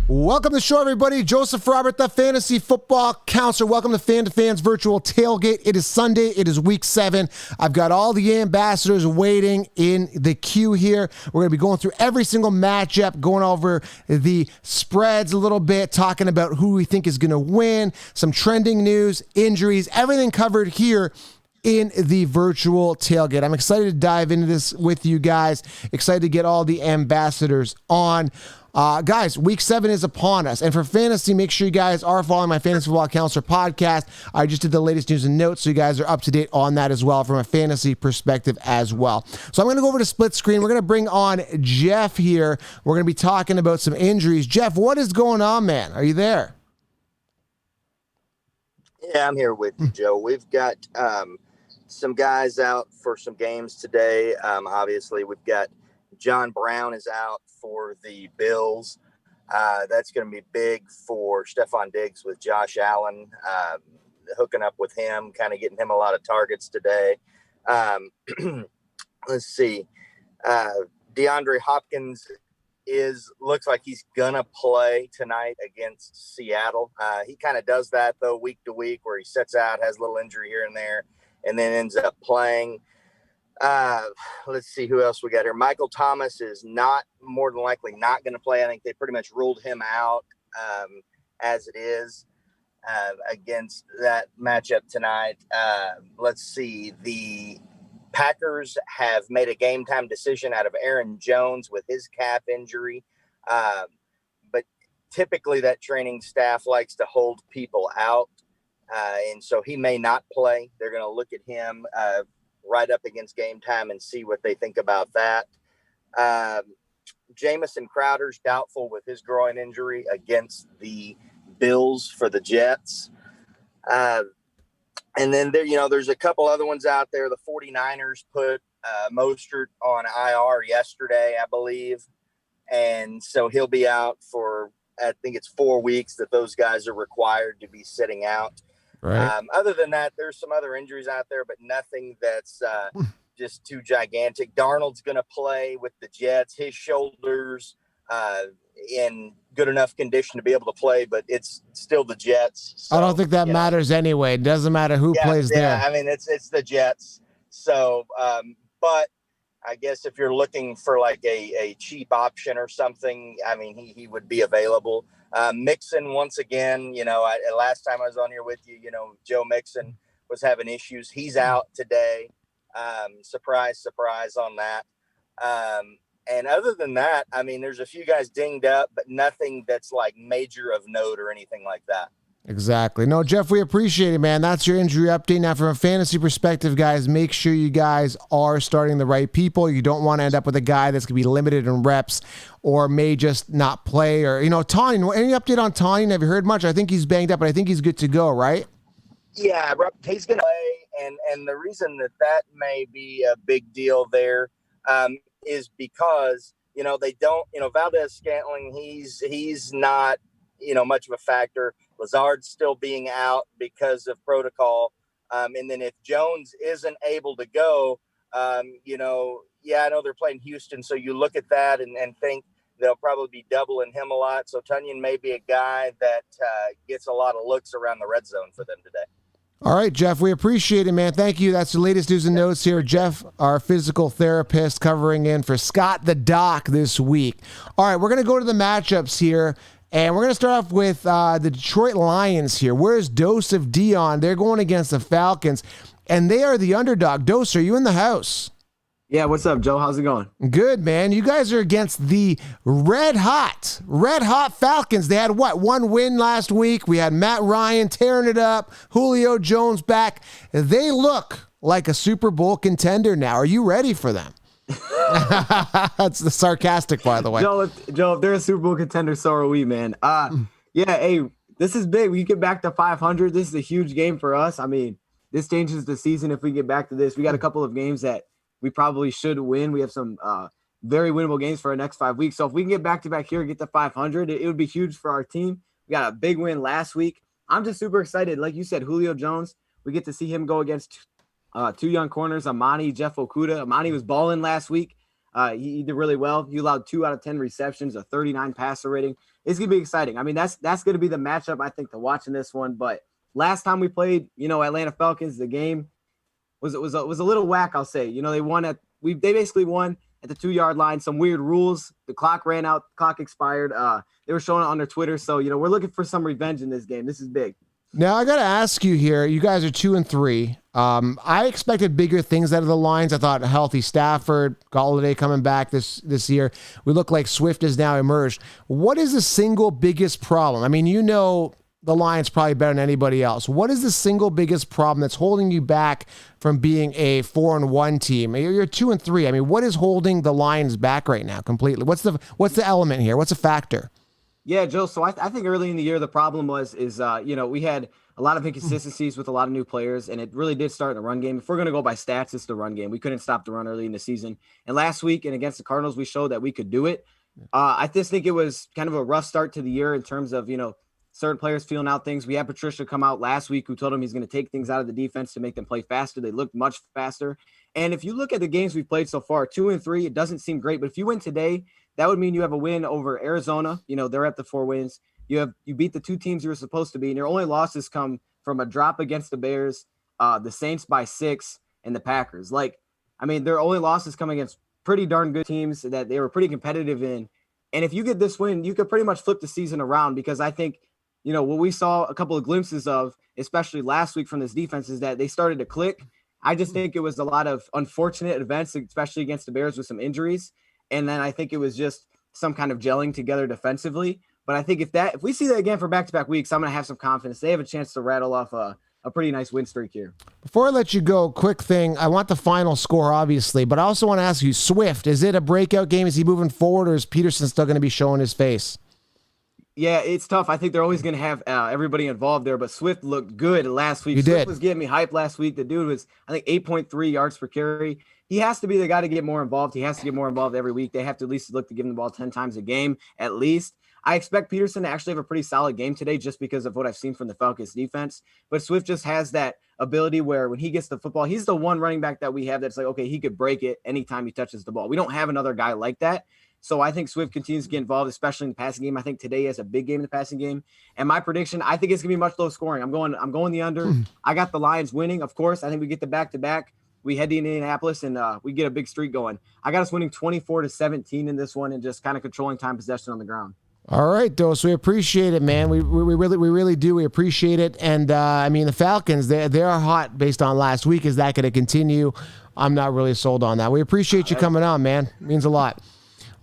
Welcome to the show, everybody. Joseph Robert, the fantasy football counselor. Welcome to FTFN Virtual Tailgate. It is Sunday. It is week 7. I've got all the ambassadors waiting in the queue here. We're going to be going through every single matchup, going over the spreads a little bit, talking about who we think is going to win, some trending news, injuries, everything covered here in the virtual tailgate. I'm excited to dive into this with you guys. Excited to get all the ambassadors on. Guys, week 7 is upon us. And for fantasy, make sure you guys are following my Fantasy Football Counselor podcast. I just did the latest news and notes, so you guys are up to date on that as well from a fantasy perspective as well. So I'm going to go over to split screen. We're going to bring on Jeff here. We're going to be talking about some injuries. Jeff, what is going on, man? Are you there? Yeah, I'm here with you, Joe. We've got some guys out for some games today. Obviously, we've got John Brown is out for the Bills. That's going to be big for Stephon Diggs with Josh Allen, hooking up with him, kind of getting him a lot of targets today. Let's see. DeAndre Hopkins looks like he's going to play tonight against Seattle. He kind of does that, though, week to week, where he sets out, has a little injury here and there, and then ends up playing. Let's see who else we got here. Michael Thomas is more than likely not going to play. I think they pretty much ruled him out as it is against that matchup tonight. Let's see. The Packers have made a game time decision out of Aaron Jones with his calf injury. But typically that training staff likes to hold people out. And so he may not play. They're going to look at him right up against game time and see what they think about that. Jamison Crowder's doubtful with his groin injury against the Bills for the Jets. And then there's a couple other ones out there. The 49ers put Mostert on IR yesterday, I believe. And so he'll be out for, I think it's 4 weeks that those guys are required to be sitting out. Right. Other than that, there's some other injuries out there, but nothing that's just too gigantic. Darnold's going to play with the Jets. His shoulder's in good enough condition to be able to play, but it's still the Jets. So, I don't think that matters anyway. It doesn't matter who plays there. Yeah, I mean, it's the Jets. So, but I guess if you're looking for like a cheap option or something, I mean, he would be available. Mixon, once again, last time I was on here with you, Joe Mixon was having issues. He's out today. Surprise on that. And other than that, I mean, there's a few guys dinged up, but nothing that's like major of note or anything like that. Exactly. No, Jeff, we appreciate it, man. That's your injury update. Now, from a fantasy perspective, guys, make sure you guys are starting the right people. You don't want to end up with a guy that's going to be limited in reps or may just not play. Or, Tony, any update on Tony? Have you heard much? I think he's banged up, but I think he's good to go, right? Yeah, he's going to play. And the reason that may be a big deal there is because, they don't, Valdez-Scantling, he's not, much of a factor. Lazard's still being out because of protocol. And then if Jones isn't able to go, I know they're playing Houston. So you look at that and think they'll probably be doubling him a lot. So Tunyon may be a guy that gets a lot of looks around the red zone for them today. All right, Jeff, we appreciate it, man. Thank you. That's the latest news and notes here. Jeff, our physical therapist, covering in for Scott the Doc this week. All right, we're going to go to the matchups here. And we're going to start off with the Detroit Lions here. Where's Dose of Dion? They're going against the Falcons, and they are the underdog. Dose, are you in the house? Yeah, what's up, Joe? How's it going? Good, man. You guys are against the red hot Falcons. They had, one win last week. We had Matt Ryan tearing it up, Julio Jones back. They look like a Super Bowl contender now. Are you ready for them? That's the sarcastic, by the way. Joe, if they're a Super Bowl contender, so are we, man. Hey, this is big. We get back to 500. This is a huge game for us. I mean, this changes the season if we get back to this. We got a couple of games that we probably should win. We have some very winnable games for our next 5 weeks. So if we can get back to back here and get to 500, it would be huge for our team. We got a big win last week. I'm just super excited. Like you said, Julio Jones, we get to see him go against two young corners, Amani, Jeff Okudah. Amani was balling last week. He did really well. He allowed 2 out of 10 receptions, a 39 passer rating. It's going to be exciting. I mean, that's going to be the matchup, I think, to watch in this one. But last time we played, Atlanta Falcons, the game was a little whack, I'll say. They basically won at the 2-yard line. Some weird rules. The clock ran out. The clock expired. They were showing it on their Twitter. So, we're looking for some revenge in this game. This is big. Now, I got to ask you here. You guys are 2-3. I expected bigger things out of the Lions. I thought a healthy Stafford, Galladay coming back this year. We look like Swift has now emerged. What is the single biggest problem? I mean, the Lions probably better than anybody else. What is the single biggest problem that's holding you back from being a 4-1 team? You're 2-3. I mean, what is holding the Lions back right now completely? What's the element here? What's a factor? Yeah, Joe. So I think early in the year, the problem is we had a lot of inconsistencies with a lot of new players, and it really did start in the run game. If we're going to go by stats, it's the run game. We couldn't stop the run early in the season. And last week and against the Cardinals, we showed that we could do it. I just think it was kind of a rough start to the year in terms of, certain players feeling out things. We had Patricia come out last week who told him he's going to take things out of the defense to make them play faster. They looked much faster. And if you look at the games we've played so far, 2-3, it doesn't seem great. But if you win today, that would mean you have a win over Arizona. They're at the 4 wins. You beat the 2 teams you were supposed to be, and your only losses come from a drop against the Bears, the Saints by 6, and the Packers. Their only losses come against pretty darn good teams that they were pretty competitive in. And if you get this win, you could pretty much flip the season around, because I think, what we saw a couple of glimpses of, especially last week from this defense, is that they started to click. I just think it was a lot of unfortunate events, especially against the Bears with some injuries. And then I think it was just some kind of gelling together defensively. But I think if we see that again for back-to-back weeks, I'm going to have some confidence. They have a chance to rattle off a pretty nice win streak here. Before I let you go, quick thing. I want the final score, obviously, but I also want to ask you, Swift, is it a breakout game? Is he moving forward, or is Peterson still going to be showing his face? Yeah, it's tough. I think they're always going to have everybody involved there, but Swift looked good last week. Swift was getting me hyped last week. The dude was, I think, 8.3 yards per carry. He has to be the guy to get more involved. He has to get more involved every week. They have to at least look to give him the ball 10 times a game, at least. I expect Peterson to actually have a pretty solid game today just because of what I've seen from the Falcons defense. But Swift just has that ability where when he gets the football, he's the one running back that we have that's like, okay, he could break it anytime he touches the ball. We don't have another guy like that. So I think Swift continues to get involved, especially in the passing game. I think today has a big game in the passing game. And my prediction, I think it's going to be much low scoring. I'm going the under. I got the Lions winning, of course. I think we get the back-to-back. We head to Indianapolis, and we get a big streak going. I got us winning 24-17 in this one and just kind of controlling time possession on the ground. All right, Dos, we appreciate it, man. We really do. We appreciate it. And, the Falcons, they're hot based on last week. Is that going to continue? I'm not really sold on that. We appreciate you coming on, man. It means a lot.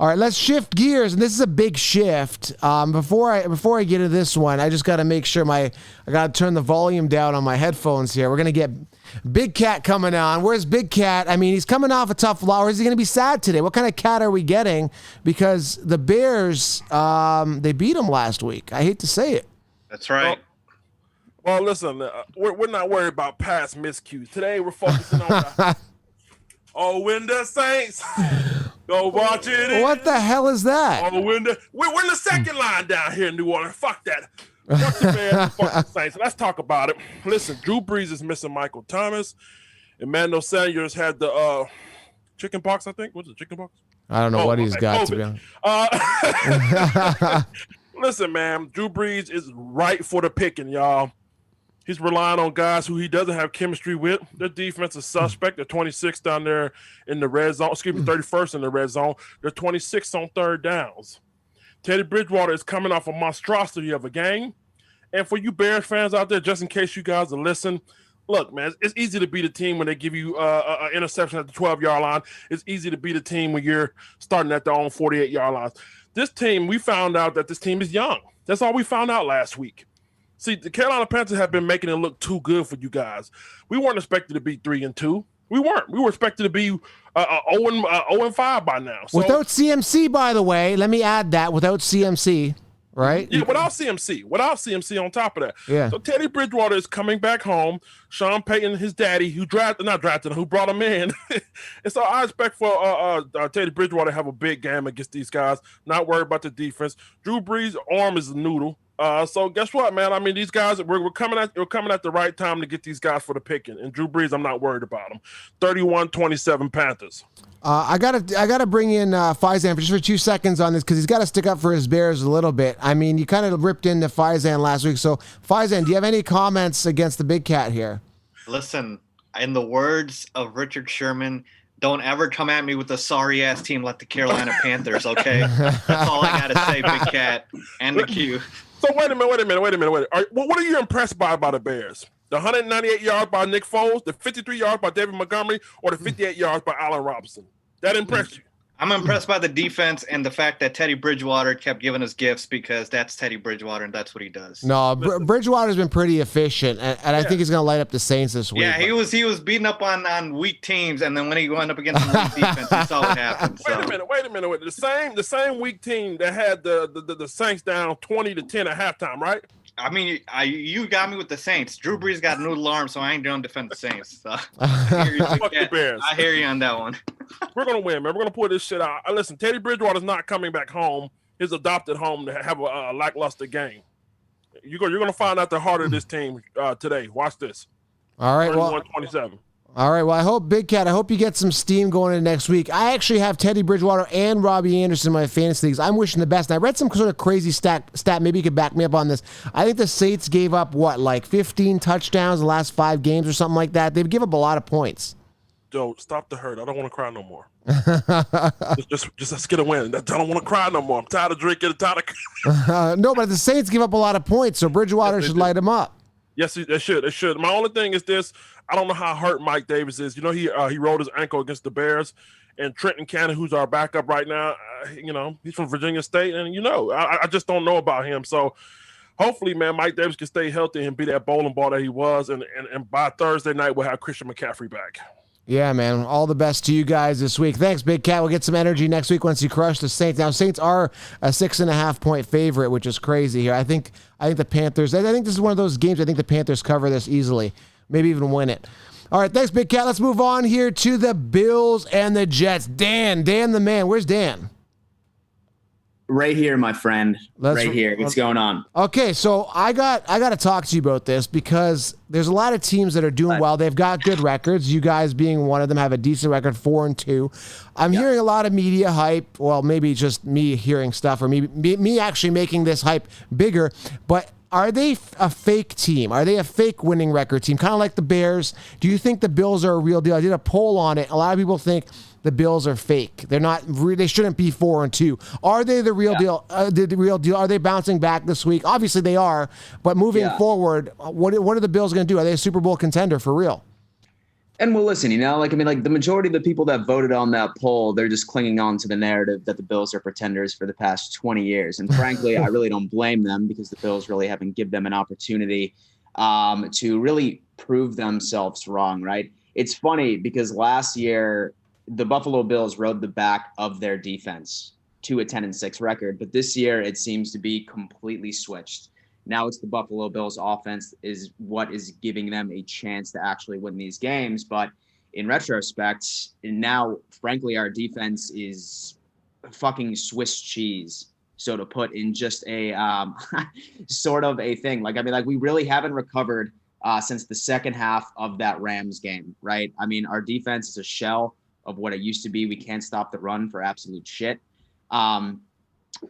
All right, let's shift gears, and this is a big shift. Before I get into this one, I just got to make sure I got to turn the volume down on my headphones here. We're going to get Big Cat coming on. Where's Big Cat? He's coming off a tough loss. Or is he going to be sad today? What kind of cat are we getting? Because the Bears, they beat them last week. I hate to say it. That's right. Well, listen, we're not worried about past miscues. Today, we're focusing on when the Saints go watch it. What the hell is that? We're in the second line down here in New Orleans. Fuck that. Fuck the Bears, fuck the Saints. Let's talk about it. Listen, Drew Brees is missing Michael Thomas. Emmanuel Sanders had the chicken pox, I think. What's it, chicken pox? I don't know what he's got, COVID. to be honest. Listen, man, Drew Brees is right for the picking, y'all. He's relying on guys who he doesn't have chemistry with. Their defense is suspect. They're 26th down there in the red zone. 31st in the red zone. They're 26th on third downs. Teddy Bridgewater is coming off a monstrosity of a game. And for you Bears fans out there, just in case you guys are listening, look, man, it's easy to beat a team when they give you an interception at the 12-yard line. It's easy to beat a team when you're starting at their own 48-yard lines. This team, we found out that this team is young. That's all we found out last week. See, the Carolina Panthers have been making it look too good for you guys. We weren't expected to be 3-2. We weren't. We were expected to be 0-5 by now. So, without CMC, by the way, let me add that, without CMC, right? Yeah, without CMC on top of that. Yeah. So Teddy Bridgewater is coming back home. Sean Payton, his daddy, who brought him in. And so I expect for Teddy Bridgewater to have a big game against these guys. Not worried about the defense. Drew Brees' arm is a noodle. So guess what, man? I mean, these guys, we're coming at the right time to get these guys for the picking. And Drew Brees, I'm not worried about him. 31-27 Panthers. I gotta bring in Faizan for 2 seconds on this because he's got to stick up for his Bears a little bit. I mean, you kind of ripped into Faizan last week. So Faizan, do you have any comments against the Big Cat here? Listen, in the words of Richard Sherman, don't ever come at me with a sorry-ass team like the Carolina Panthers, okay? That's all I got to say, Big Cat, and the Q. So wait a minute. What are you impressed by the Bears? The 198 yards by Nick Foles, the 53 yards by David Montgomery, or the 58 yards by Allen Robinson? That impressed you? I'm impressed by the defense and the fact that Teddy Bridgewater kept giving us gifts because that's Teddy Bridgewater and that's what he does. No, Bridgewater's been pretty efficient, and I think he's going to light up the Saints this week. Yeah, he was beating up on weak teams, and then when he went up against the weak defense, he saw what happened. So. Wait a minute. The same weak team that had the Saints down 20-10 at halftime, right? I mean, you got me with the Saints. Drew Brees got a noodle arm, so I ain't going to defend the Saints. So. I hear you on that one. We're going to win, man. We're going to pull this shit out. Listen, Teddy Bridgewater's not coming back home, his adopted home, to have a lackluster game. You're going to find out the heart of this team today. Watch this. All right, 31-27. All right, well, I hope, Big Cat, I hope you get some steam going into next week. I actually have Teddy Bridgewater and Robbie Anderson in my fantasy leagues. I'm wishing the best. And I read some sort of crazy stat. Maybe you could back me up on this. I think the Saints gave up, 15 touchdowns in the last 5 games or something like that. They've given up a lot of points. Joe, stop the hurt. I don't want to cry no more. just let's get a win. I don't want to cry no more. I'm tired of drinking. I'm tired of No, but the Saints give up a lot of points, so Bridgewater should light them up. Yes, they should. They should. My only thing is this. I don't know how hurt Mike Davis is. You know, he rolled his ankle against the Bears. And Trenton Cannon, who's our backup right now, he's from Virginia State. And, I just don't know about him. So, hopefully, man, Mike Davis can stay healthy and be that bowling ball that he was. And by Thursday night, we'll have Christian McCaffrey back. Yeah, man. All the best to you guys this week. Thanks, Big Cat. We'll get some energy next week once you crush the Saints. Now, Saints are a 6.5-point favorite, which is crazy here. I think the Panthers. I think this is one of those games. I think the Panthers cover this easily, maybe even win it. All right, thanks, Big Cat. Let's move on here to the Bills and the Jets. Dan the man. Where's Dan? Right here, my friend. Right here. What's going on? Okay, so I got to talk to you about this because there's a lot of teams that are doing well. They've got good records. You guys being one of them have a decent record, 4-2. I'm hearing a lot of media hype. Well, maybe just me hearing stuff or me actually making this hype bigger. But are they a fake team? Are they a fake winning record team? Kind of like the Bears. Do you think the Bills are a real deal? I did a poll on it. A lot of people think the Bills are fake. They're not. They shouldn't be 4-2. Are they the real deal? The real deal? Are they bouncing back this week? Obviously they are. But moving forward, what are the Bills going to do? Are they a Super Bowl contender for real? And well, listen, the majority of the people that voted on that poll, they're just clinging on to the narrative that the Bills are pretenders for the past 20 years. And frankly, I really don't blame them because the Bills really haven't given them an opportunity to really prove themselves wrong, right? It's funny because last year, the Buffalo Bills rode the back of their defense to a 10-6 record. But this year, it seems to be completely switched. Now it's the Buffalo Bills offense is what is giving them a chance to actually win these games. But in retrospect, now, frankly, our defense is fucking Swiss cheese. So to put in just a sort of a thing, we really haven't recovered since the second half of that Rams game, right? I mean, our defense is a shell of what it used to be. We can't stop the run for absolute shit. I'm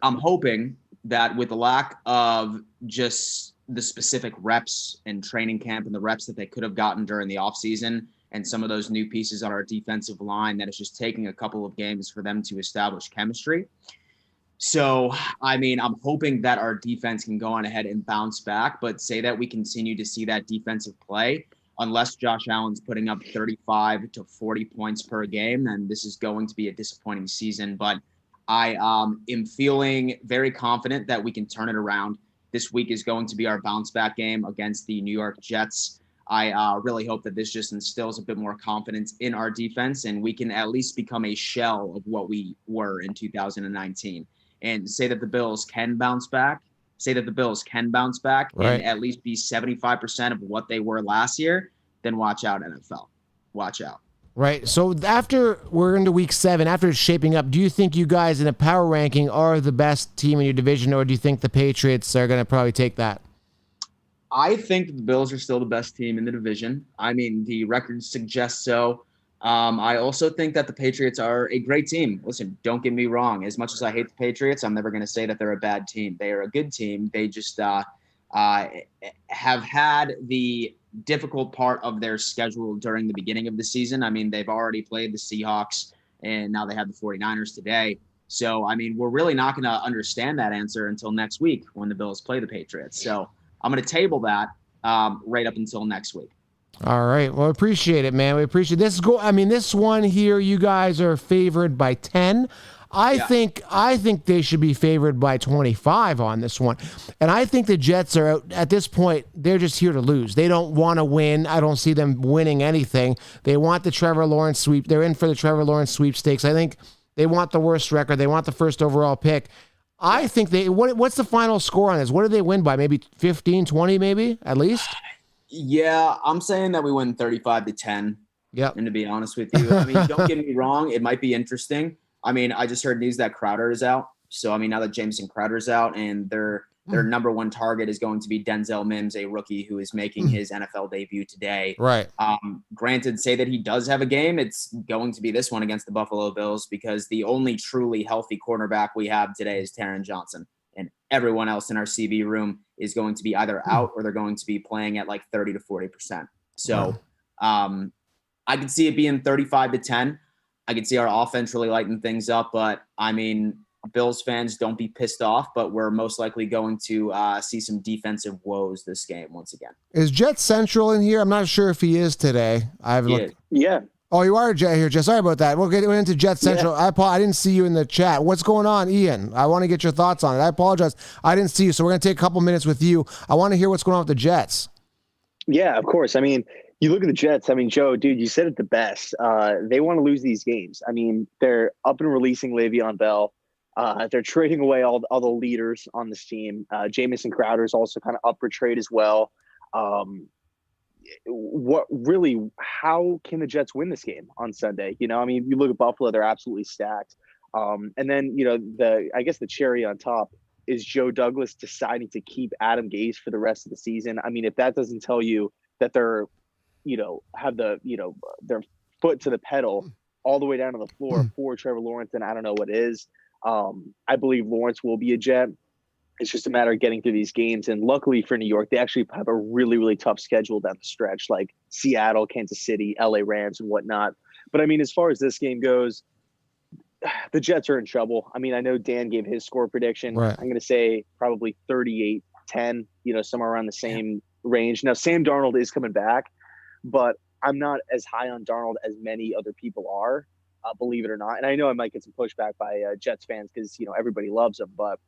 hoping that with the lack of just the specific reps and training camp and the reps that they could have gotten during the offseason and some of those new pieces on our defensive line, that it's just taking a couple of games for them to establish chemistry. So, I mean, I'm hoping that our defense can go on ahead and bounce back, but say that we continue to see that defensive play, unless Josh Allen's putting up 35 to 40 points per game, then this is going to be a disappointing season. But I am feeling very confident that we can turn it around. This week is going to be our bounce back game against the New York Jets. I really hope that this just instills a bit more confidence in our defense and we can at least become a shell of what we were in 2019 and say that the Bills can bounce back. Right. And at least be 75% of what they were last year, then watch out, NFL. Watch out. Right. So after we're into week 7, after it's shaping up, do you think you guys in a power ranking are the best team in your division, or do you think the Patriots are going to probably take that? I think the Bills are still the best team in the division. I mean, the records suggest so. I also think that the Patriots are a great team. Listen, don't get me wrong. As much as I hate the Patriots, I'm never going to say that they're a bad team. They are a good team. They just have had the difficult part of their schedule during the beginning of the season. I mean, they've already played the Seahawks, and now they have the 49ers today. So, I mean, we're really not going to understand that answer until next week when the Bills play the Patriots. So I'm going to table that right up until next week. All right. Well, appreciate it, man. We appreciate this. This one here, you guys are favored by 10. I think they should be favored by 25 on this one. And I think the Jets are, at this point, they're just here to lose. They don't want to win. I don't see them winning anything. They want the Trevor Lawrence sweep. They're in for the Trevor Lawrence sweepstakes. I think they want the worst record. They want the first overall pick. I think what's the final score on this? What do they win by? Maybe 15, 20 maybe, at least? Yeah, I'm saying that we win 35-10. Yep. And to be honest with you, I mean, don't get me wrong. It might be interesting. I mean, I just heard news that Crowder is out. So, I mean, now that Jameson Crowder's out and their number one target is going to be Denzel Mims, a rookie who is making his NFL debut today. Right. Granted, say that he does have a game, it's going to be this one against the Buffalo Bills because the only truly healthy cornerback we have today is Taron Johnson. And everyone else in our CB room is going to be either out or they're going to be playing at like 30 to 40%. So I could see it being 35-10. I could see our offense really lighting things up, but I mean, Bills fans, don't be pissed off, but we're most likely going to see some defensive woes this game once again. Is Jet Central in here? I'm not sure if he is today. I haven't looked. Yeah. Oh, you are Jet here, Jet. Sorry about that. We'll get into Jet Central. Yeah. I didn't see you in the chat. What's going on, Ian? I want to get your thoughts on it. I apologize. I didn't see you, so we're going to take a couple minutes with you. I want to hear what's going on with the Jets. Yeah, of course. I mean, you look at the Jets. I mean, Joe, dude, you said it the best. They want to lose these games. I mean, they're up and releasing Le'Veon Bell. They're trading away all the leaders on this team. Jamison Crowder is also kind of up for trade as well. How can the Jets win this game on Sunday? You know, I mean, you look at Buffalo, they're absolutely stacked. And then, you know, I guess the cherry on top is Joe Douglas deciding to keep Adam Gase for the rest of the season. I mean, if that doesn't tell you that they're, you know, have the, you know, their foot to the pedal all the way down to the floor for Trevor Lawrence, then I don't know what is. I believe Lawrence will be a Jet. It's just a matter of getting through these games. And luckily for New York, they actually have a really, really tough schedule down the stretch, like Seattle, Kansas City, LA Rams, and whatnot. But I mean, as far as this game goes, the Jets are in trouble. I mean, I know Dan gave his score prediction. Right. I'm going to say probably 38-10, you know, somewhere around the same range. Now, Sam Darnold is coming back, but I'm not as high on Darnold as many other people are, believe it or not. And I know I might get some pushback by Jets fans because, you know, everybody loves him, but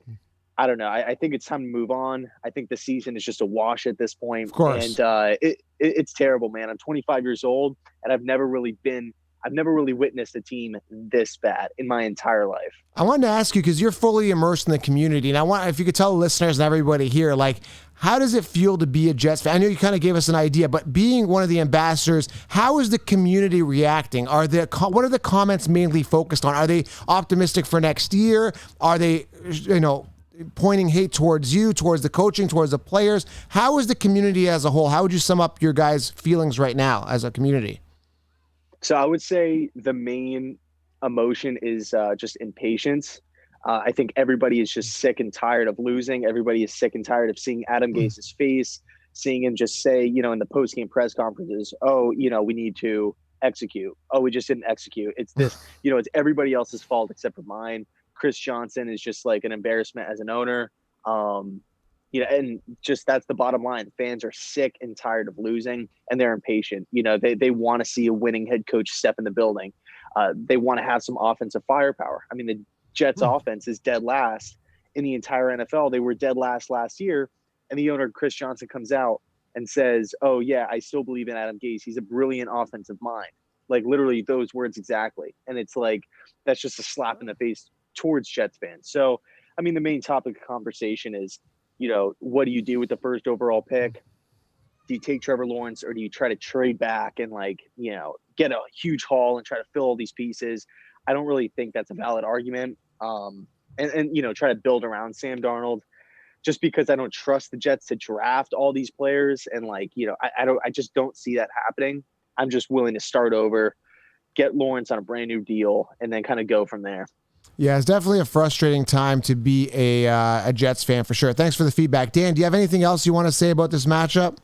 I don't know. I think it's time to move on. I think the season is just a wash at this point. Of course. And it's terrible, man. I'm 25 years old, and I've never really witnessed a team this bad in my entire life. I wanted to ask you, because you're fully immersed in the community, and I want, if you could tell the listeners and everybody here, like, how does it feel to be a Jets fan? I know you kind of gave us an idea, but being one of the ambassadors, how is the community reacting? What are the comments mainly focused on? Are they optimistic for next year? Are they, you know, pointing hate towards you, towards the coaching, towards the players? How is the community as a whole? How would you sum up your guys' feelings right now as a community? So I would say the main emotion is just impatience. I think everybody is just sick and tired of losing. Everybody is sick and tired of seeing Adam Gase's face, seeing him just say, you know, in the post-game press conferences, oh, you know, we need to execute. Oh, we just didn't execute. It's this, you know, it's everybody else's fault except for mine. Chris Johnson is just like an embarrassment as an owner. You know, and just that's the bottom line. Fans are sick and tired of losing, and they're impatient. You know, they want to see a winning head coach step in the building. They want to have some offensive firepower. I mean, the Jets offense is dead last in the entire NFL. They were dead last year, and the owner, Chris Johnson, comes out and says, oh, yeah, I still believe in Adam Gase. He's a brilliant offensive mind. Like, literally those words exactly. And it's like, that's just a slap in the face towards Jets fans. So, I mean, the main topic of conversation is, you know, what do you do with the first overall pick? Do you take Trevor Lawrence, or do you try to trade back and, like, you know, get a huge haul and try to fill all these pieces. I don't really think that's a valid argument. And try to build around Sam Darnold, just because I don't trust the Jets to draft all these players. And I just don't see that happening. I'm just willing to start over, get Lawrence on a brand new deal, and then kind of go from there. Yeah, it's definitely a frustrating time to be a Jets fan for sure. Thanks for the feedback. Dan, do you have anything else you want to say about this matchup?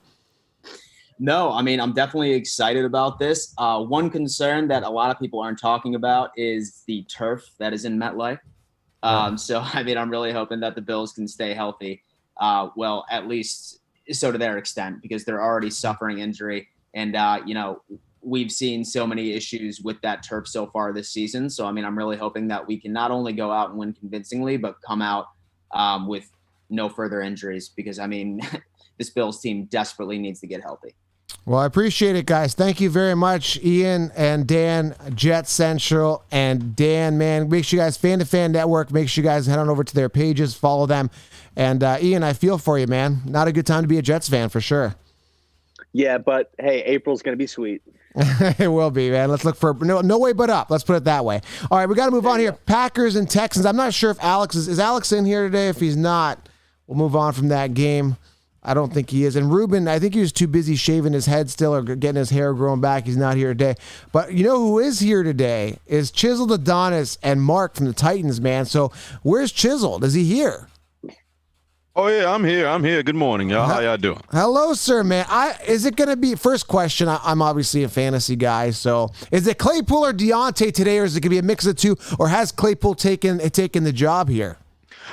No, I mean, I'm definitely excited about this. One concern that a lot of people aren't talking about is the turf that is in MetLife. So, I mean, I'm really hoping that the Bills can stay healthy. Well, at least so to their extent, because they're already suffering injury. And, we've seen so many issues with that turf so far this season. So, I mean, I'm really hoping that we can not only go out and win convincingly, but come out with no further injuries, because, I mean, this Bills team desperately needs to get healthy. Well, I appreciate it, guys. Thank you very much, Ian and Dan, Jet Central. And Dan, man, make sure you guys, Fan to Fan Network, make sure you guys head on over to their pages, follow them. And Ian, I feel for you, man. Not a good time to be a Jets fan for sure. Yeah, but hey, April's going to be sweet. It will be, man. Let's look for no way but up. Let's put it that way. All right, we got to move on here. Packers and Texans. I'm not sure if Alex is Alex in here today. If he's not, we'll move on from that game. I don't think he is. And Ruben, I think he was too busy shaving his head still or getting his hair growing back. He's not here today. But you know who is here today is Chiseled Adonis and Mark from the Titans, man. So where's Chiseled? Is he here? Oh, yeah, I'm here. Good morning, y'all. How y'all doing? Hello, sir, man. Is it going to be, first question, I'm obviously a fantasy guy, so is it Claypool or Deontay today, or is it going to be a mix of the two, or has Claypool taken the job here?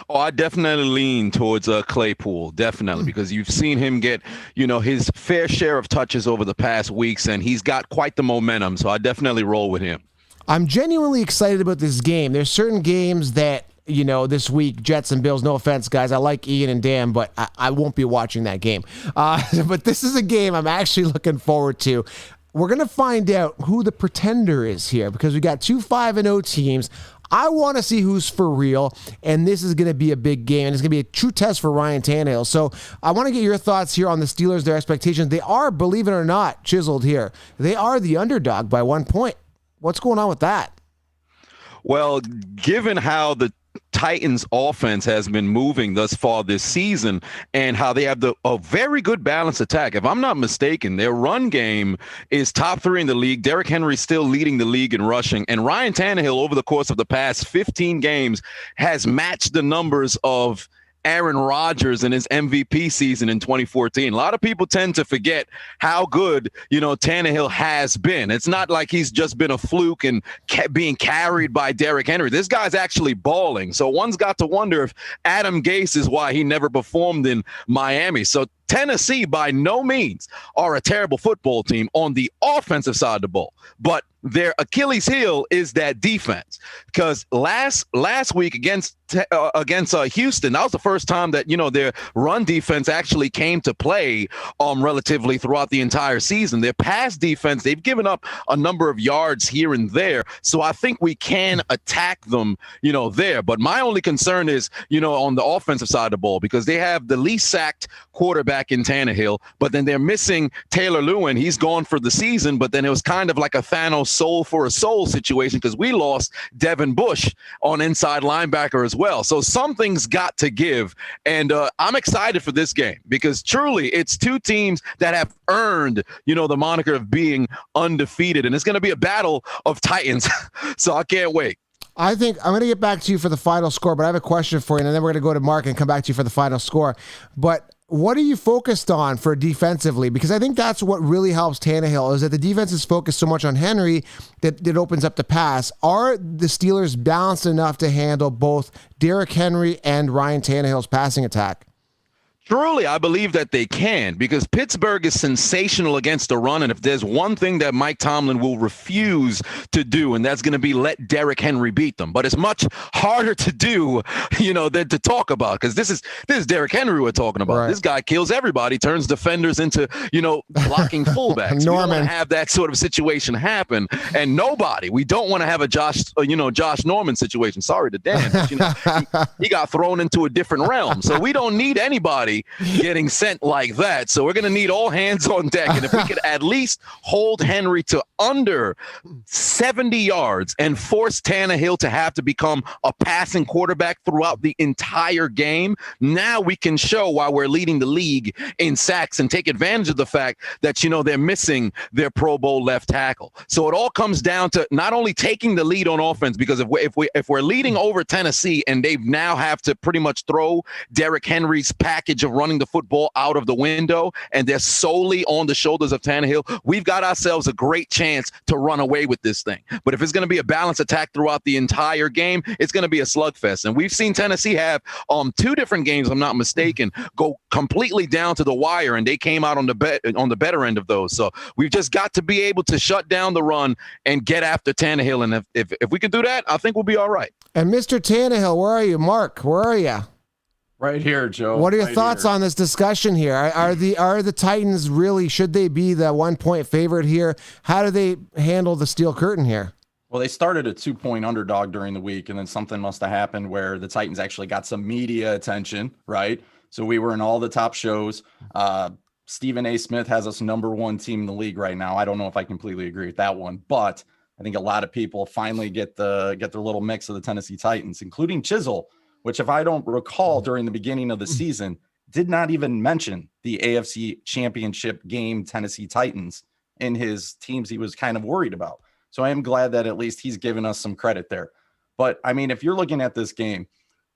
Oh, I definitely lean towards Claypool, definitely, because you've seen him get, his fair share of touches over the past weeks, and he's got quite the momentum, so I definitely roll with him. I'm genuinely excited about this game. There's certain games that, this week, Jets and Bills, no offense, guys. I like Ian and Dan, but I won't be watching that game. But this is a game I'm actually looking forward to. We're going to find out who the pretender is here, because we got 2 5-0 teams. I want to see who's for real, and this is going to be a big game, and it's going to be a true test for Ryan Tannehill. So I want to get your thoughts here on the Steelers, their expectations. They are, believe it or not, chiseled here. They are the underdog by 1 point. What's going on with that? Well, given how the Titans offense has been moving thus far this season and how they have a very good balanced attack. If I'm not mistaken, their run game is top 3 in the league. Derrick Henry still leading the league in rushing. And Ryan Tannehill, over the course of the past 15 games, has matched the numbers of Aaron Rodgers in his MVP season in 2014. A lot of people tend to forget how good, Tannehill has been. It's not like he's just been a fluke and being carried by Derrick Henry. This guy's actually balling. So one's got to wonder if Adam Gase is why he never performed in Miami. So Tennessee, by no means, are a terrible football team on the offensive side of the ball. But their Achilles heel is that defense, because last week against Houston, that was the first time that their run defense actually came to play relatively throughout the entire season. Their pass defense, they've given up a number of yards here and there, so I think we can attack them there. But my only concern is on the offensive side of the ball, because they have the least sacked quarterback in Tannehill, but then they're missing Taylor Lewin. He's gone for the season, but then it was kind of like a Thanos soul for a soul situation, because we lost Devin Bush on inside linebacker as well. So something's got to give. And I'm excited for this game, because truly it's two teams that have earned, the moniker of being undefeated. And it's going to be a battle of Titans. So I can't wait. I think I'm going to get back to you for the final score, but I have a question for you, and then we're going to go to Mark and come back to you for the final score. But what are you focused on for defensively? Because I think that's what really helps Tannehill, is that the defense is focused so much on Henry that it opens up the pass. Are the Steelers balanced enough to handle both Derrick Henry and Ryan Tannehill's passing attack? Truly, I believe that they can, because Pittsburgh is sensational against the run. And if there's one thing that Mike Tomlin will refuse to do, and that's going to be let Derrick Henry beat them. But it's much harder to do, than to talk about, because this is Derrick Henry we're talking about. Right. This guy kills everybody, turns defenders into, blocking fullbacks. Norman. We don't want to have that sort of situation happen. And we don't want to have a Josh Norman situation. Sorry to Dan, but, he got thrown into a different realm. So we don't need anybody, Henry getting sent like that. So we're going to need all hands on deck. And if we could at least hold Henry to under 70 yards and force Tannehill to have to become a passing quarterback throughout the entire game, now we can show why we're leading the league in sacks and take advantage of the fact that, they're missing their Pro Bowl left tackle. So it all comes down to not only taking the lead on offense, because if we're leading over Tennessee and they now have to pretty much throw Derrick Henry's package of running the football out of the window and they're solely on the shoulders of Tannehill, we've got ourselves a great chance to run away with this thing. But if it's going to be a balanced attack throughout the entire game, it's going to be a slugfest. And we've seen Tennessee have 2 different games, if I'm not mistaken, go completely down to the wire, and they came out on the better end of those. So we've just got to be able to shut down the run and get after Tannehill. And if we can do that, I think we'll be all right. And Mr. Tannehill, where are you? Mark, where are you? Right here, Joe. What are your thoughts on this discussion here? Are the Titans really, should they be the 1-point favorite here? How do they handle the steel curtain here? Well, they started a 2-point underdog during the week, and then something must have happened where the Titans actually got some media attention, right? So we were in all the top shows. Stephen A. Smith has us #1 team in the league right now. I don't know if I completely agree with that one, but I think a lot of people finally get their little mix of the Tennessee Titans, including Chisel, which, if I don't recall, during the beginning of the season, did not even mention the AFC Championship game Tennessee Titans in his teams he was kind of worried about. So I am glad that at least he's given us some credit there. But, I mean, if you're looking at this game,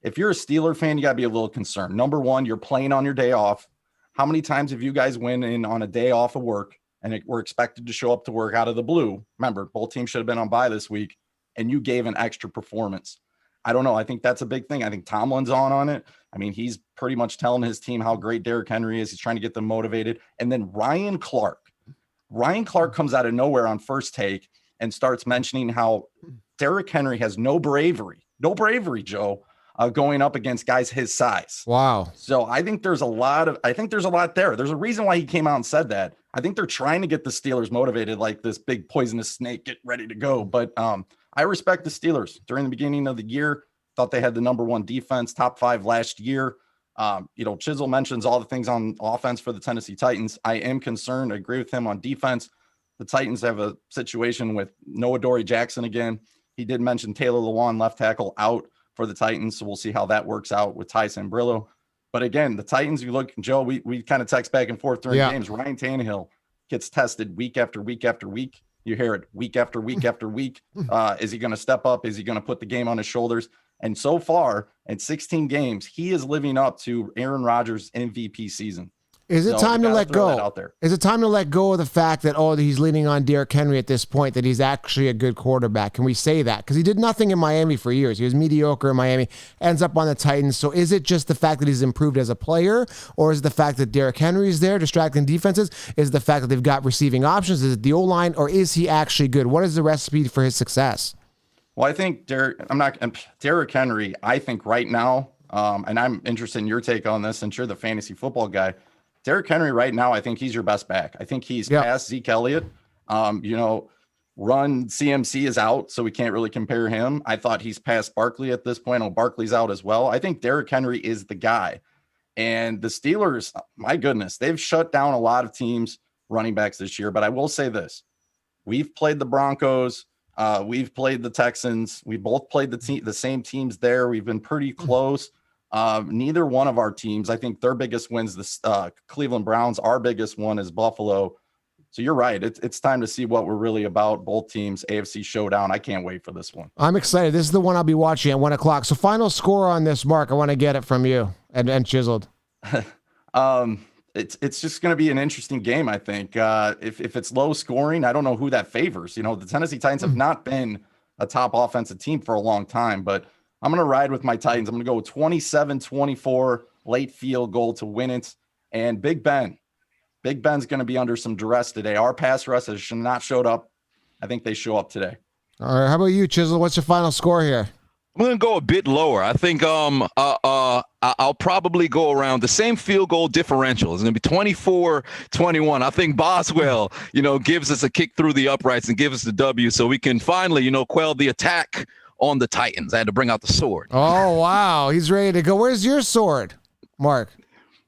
if you're a Steeler fan, you got to be a little concerned. Number one, you're playing on your day off. How many times have you guys went in on a day off of work and were expected to show up to work out of the blue? Remember, both teams should have been on bye this week, and you gave an extra performance. I don't know. I think that's a big thing. I think Tomlin's on it. I mean, he's pretty much telling his team how great Derrick Henry is. He's trying to get them motivated. And then Ryan Clark comes out of nowhere on First Take and starts mentioning how Derrick Henry has no bravery, Joe, going up against guys his size. Wow. So I think there's a lot there. There's a reason why he came out and said that. I think they're trying to get the Steelers motivated like this big poisonous snake, get ready to go. But I respect the Steelers. During the beginning of the year, thought they had the #1 defense, top 5 last year. Chisel mentions all the things on offense for the Tennessee Titans. I am concerned. I agree with him on defense. The Titans have a situation with Noah Dory-Jackson again. He did mention Taylor Lewan, left tackle, out for the Titans. So we'll see how that works out with Ty Sambrilo. But again, the Titans, you look, Joe, we kind of text back and forth during games. Ryan Tannehill gets tested week after week after week. You hear it week after week after week. Is he going to step up? Is he going to put the game on his shoulders? And so far, in 16 games, he is living up to Aaron Rodgers' MVP season. Is it time to let go? Is it time to let go of the fact that, he's leaning on Derrick Henry at this point, that he's actually a good quarterback? Can we say that? Because he did nothing in Miami for years. He was mediocre in Miami, ends up on the Titans. So is it just the fact that he's improved as a player, or is it the fact that Derrick Henry is there distracting defenses? Is it the fact that they've got receiving options? Is it the O-line, or is he actually good? What is the recipe for his success? Well, I think Derrick Henry, I think right now, and I'm interested in your take on this, since you're the fantasy football guy. Derrick Henry right now, I think he's your best back. I think he's past Zeke Elliott. Run CMC is out, so we can't really compare him. I thought he's past Barkley at this point. Barkley's out as well. I think Derrick Henry is the guy. And the Steelers, my goodness, they've shut down a lot of teams' running backs this year. But I will say this. We've played the Broncos. We've played the Texans. We both played the same teams there. We've been pretty close. Neither one of our teams, I think their biggest wins, the Cleveland Browns. Our biggest one is Buffalo. So you're right. It's time to see what we're really about. Both teams, AFC Showdown. I can't wait for this one. I'm excited. This is the one I'll be watching at 1:00. So final score on this, Mark. I want to get it from you and chiseled. It's just going to be an interesting game, I think. If it's low scoring, I don't know who that favors. The Tennessee Titans have not been a top offensive team for a long time, but I'm going to ride with my Titans. I'm going to go 27-24, late field goal to win it. And Big Ben's going to be under some duress today. Our pass rush has not showed up. I think they show up today. All right. How about you, Chisel? What's your final score here? I'm going to go a bit lower. I think I'll probably go around the same field goal differential. It's going to be 24-21. I think Boswell, gives us a kick through the uprights and gives us the W so we can finally, quell the attack on the Titans. I had to bring out the sword. Oh, wow. He's ready to go. Where's your sword, Mark?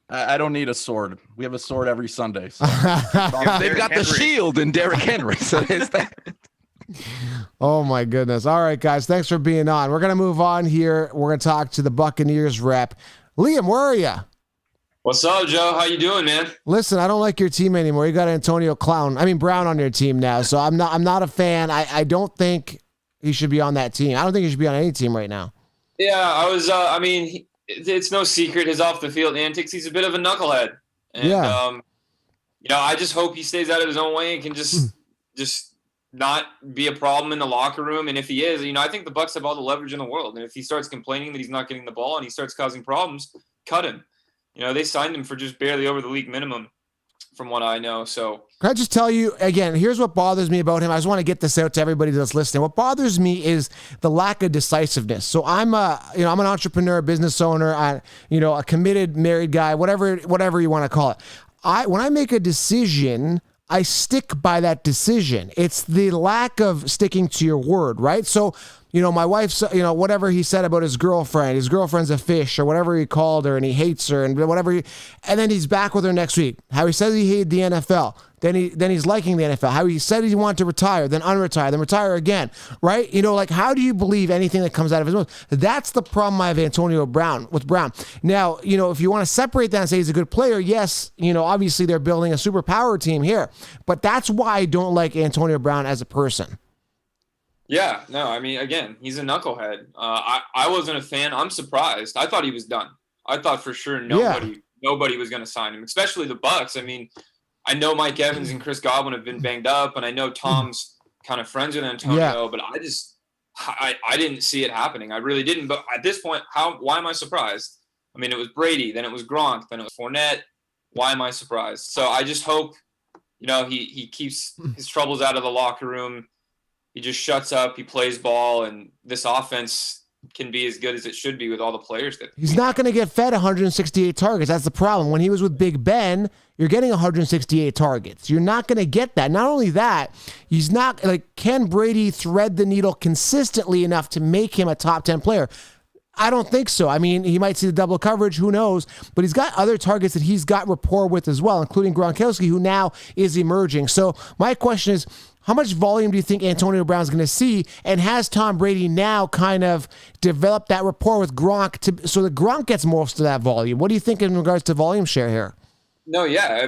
I don't need a sword. We have a sword every Sunday. So. They've got the shield in Derrick Henry. So there's that. Oh, my goodness. All right, guys. Thanks for being on. We're going to move on here. We're going to talk to the Buccaneers rep. Liam, where are you? What's up, Joe? How you doing, man? Listen, I don't like your team anymore. You got Antonio Brown on your team now, so I'm not a fan. I don't think he should be on that team. I don't think he should be on any team right now. Yeah, I was. It's no secret his off the field antics. He's a bit of a knucklehead, and I just hope he stays out of his own way and can just not be a problem in the locker room. And if he is, I think the Bucs have all the leverage in the world. And if he starts complaining that he's not getting the ball and he starts causing problems, cut him. They signed him for just barely over the league minimum, from what I know. So can I just tell you again, here's what bothers me about him. I just want to get this out to everybody that's listening. What bothers me is the lack of decisiveness. So I'm an entrepreneur, business owner, a committed married guy, whatever you want to call it. When I make a decision, I stick by that decision. It's the lack of sticking to your word, right? So, my wife's, whatever he said about his girlfriend's a fish or whatever he called her and he hates her and and then he's back with her next week. How he says he hated the NFL. Then he's liking the NFL. How he said he wanted to retire, then unretire, then retire again, right? How do you believe anything that comes out of his mouth? That's the problem I have with Brown. Now, if you want to separate that and say he's a good player, yes, obviously they're building a superpower team here. But that's why I don't like Antonio Brown as a person. yeah, no, again, he's a knucklehead. I wasn't a fan. I'm surprised. I thought he was done. I thought for sure nobody was going to sign him, especially the Bucs. I know Mike Evans and Chris Godwin have been banged up, and I know Tom's kind of friends with Antonio, but I didn't see it happening. I really didn't. But at this point, why am I surprised? It was Brady, then it was Gronk, then it was Fournette. Why am I surprised? So I just hope, he keeps his troubles out of the locker room. He just shuts up. He plays ball, and this offense can be as good as it should be with all the players that he's not going to get fed 168 targets. That's the problem. When he was with Big Ben, you're getting 168 targets. You're not going to get that. Not only that, he's not can Brady thread the needle consistently enough to make him a top 10 player? I don't think so. He might see the double coverage. Who knows? But he's got other targets that he's got rapport with as well, including Gronkowski, who now is emerging. So my question is, how much volume do you think Antonio Brown's going to see? And has Tom Brady now kind of developed that rapport with Gronk so that Gronk gets most of that volume? What do you think in regards to volume share here? No, yeah.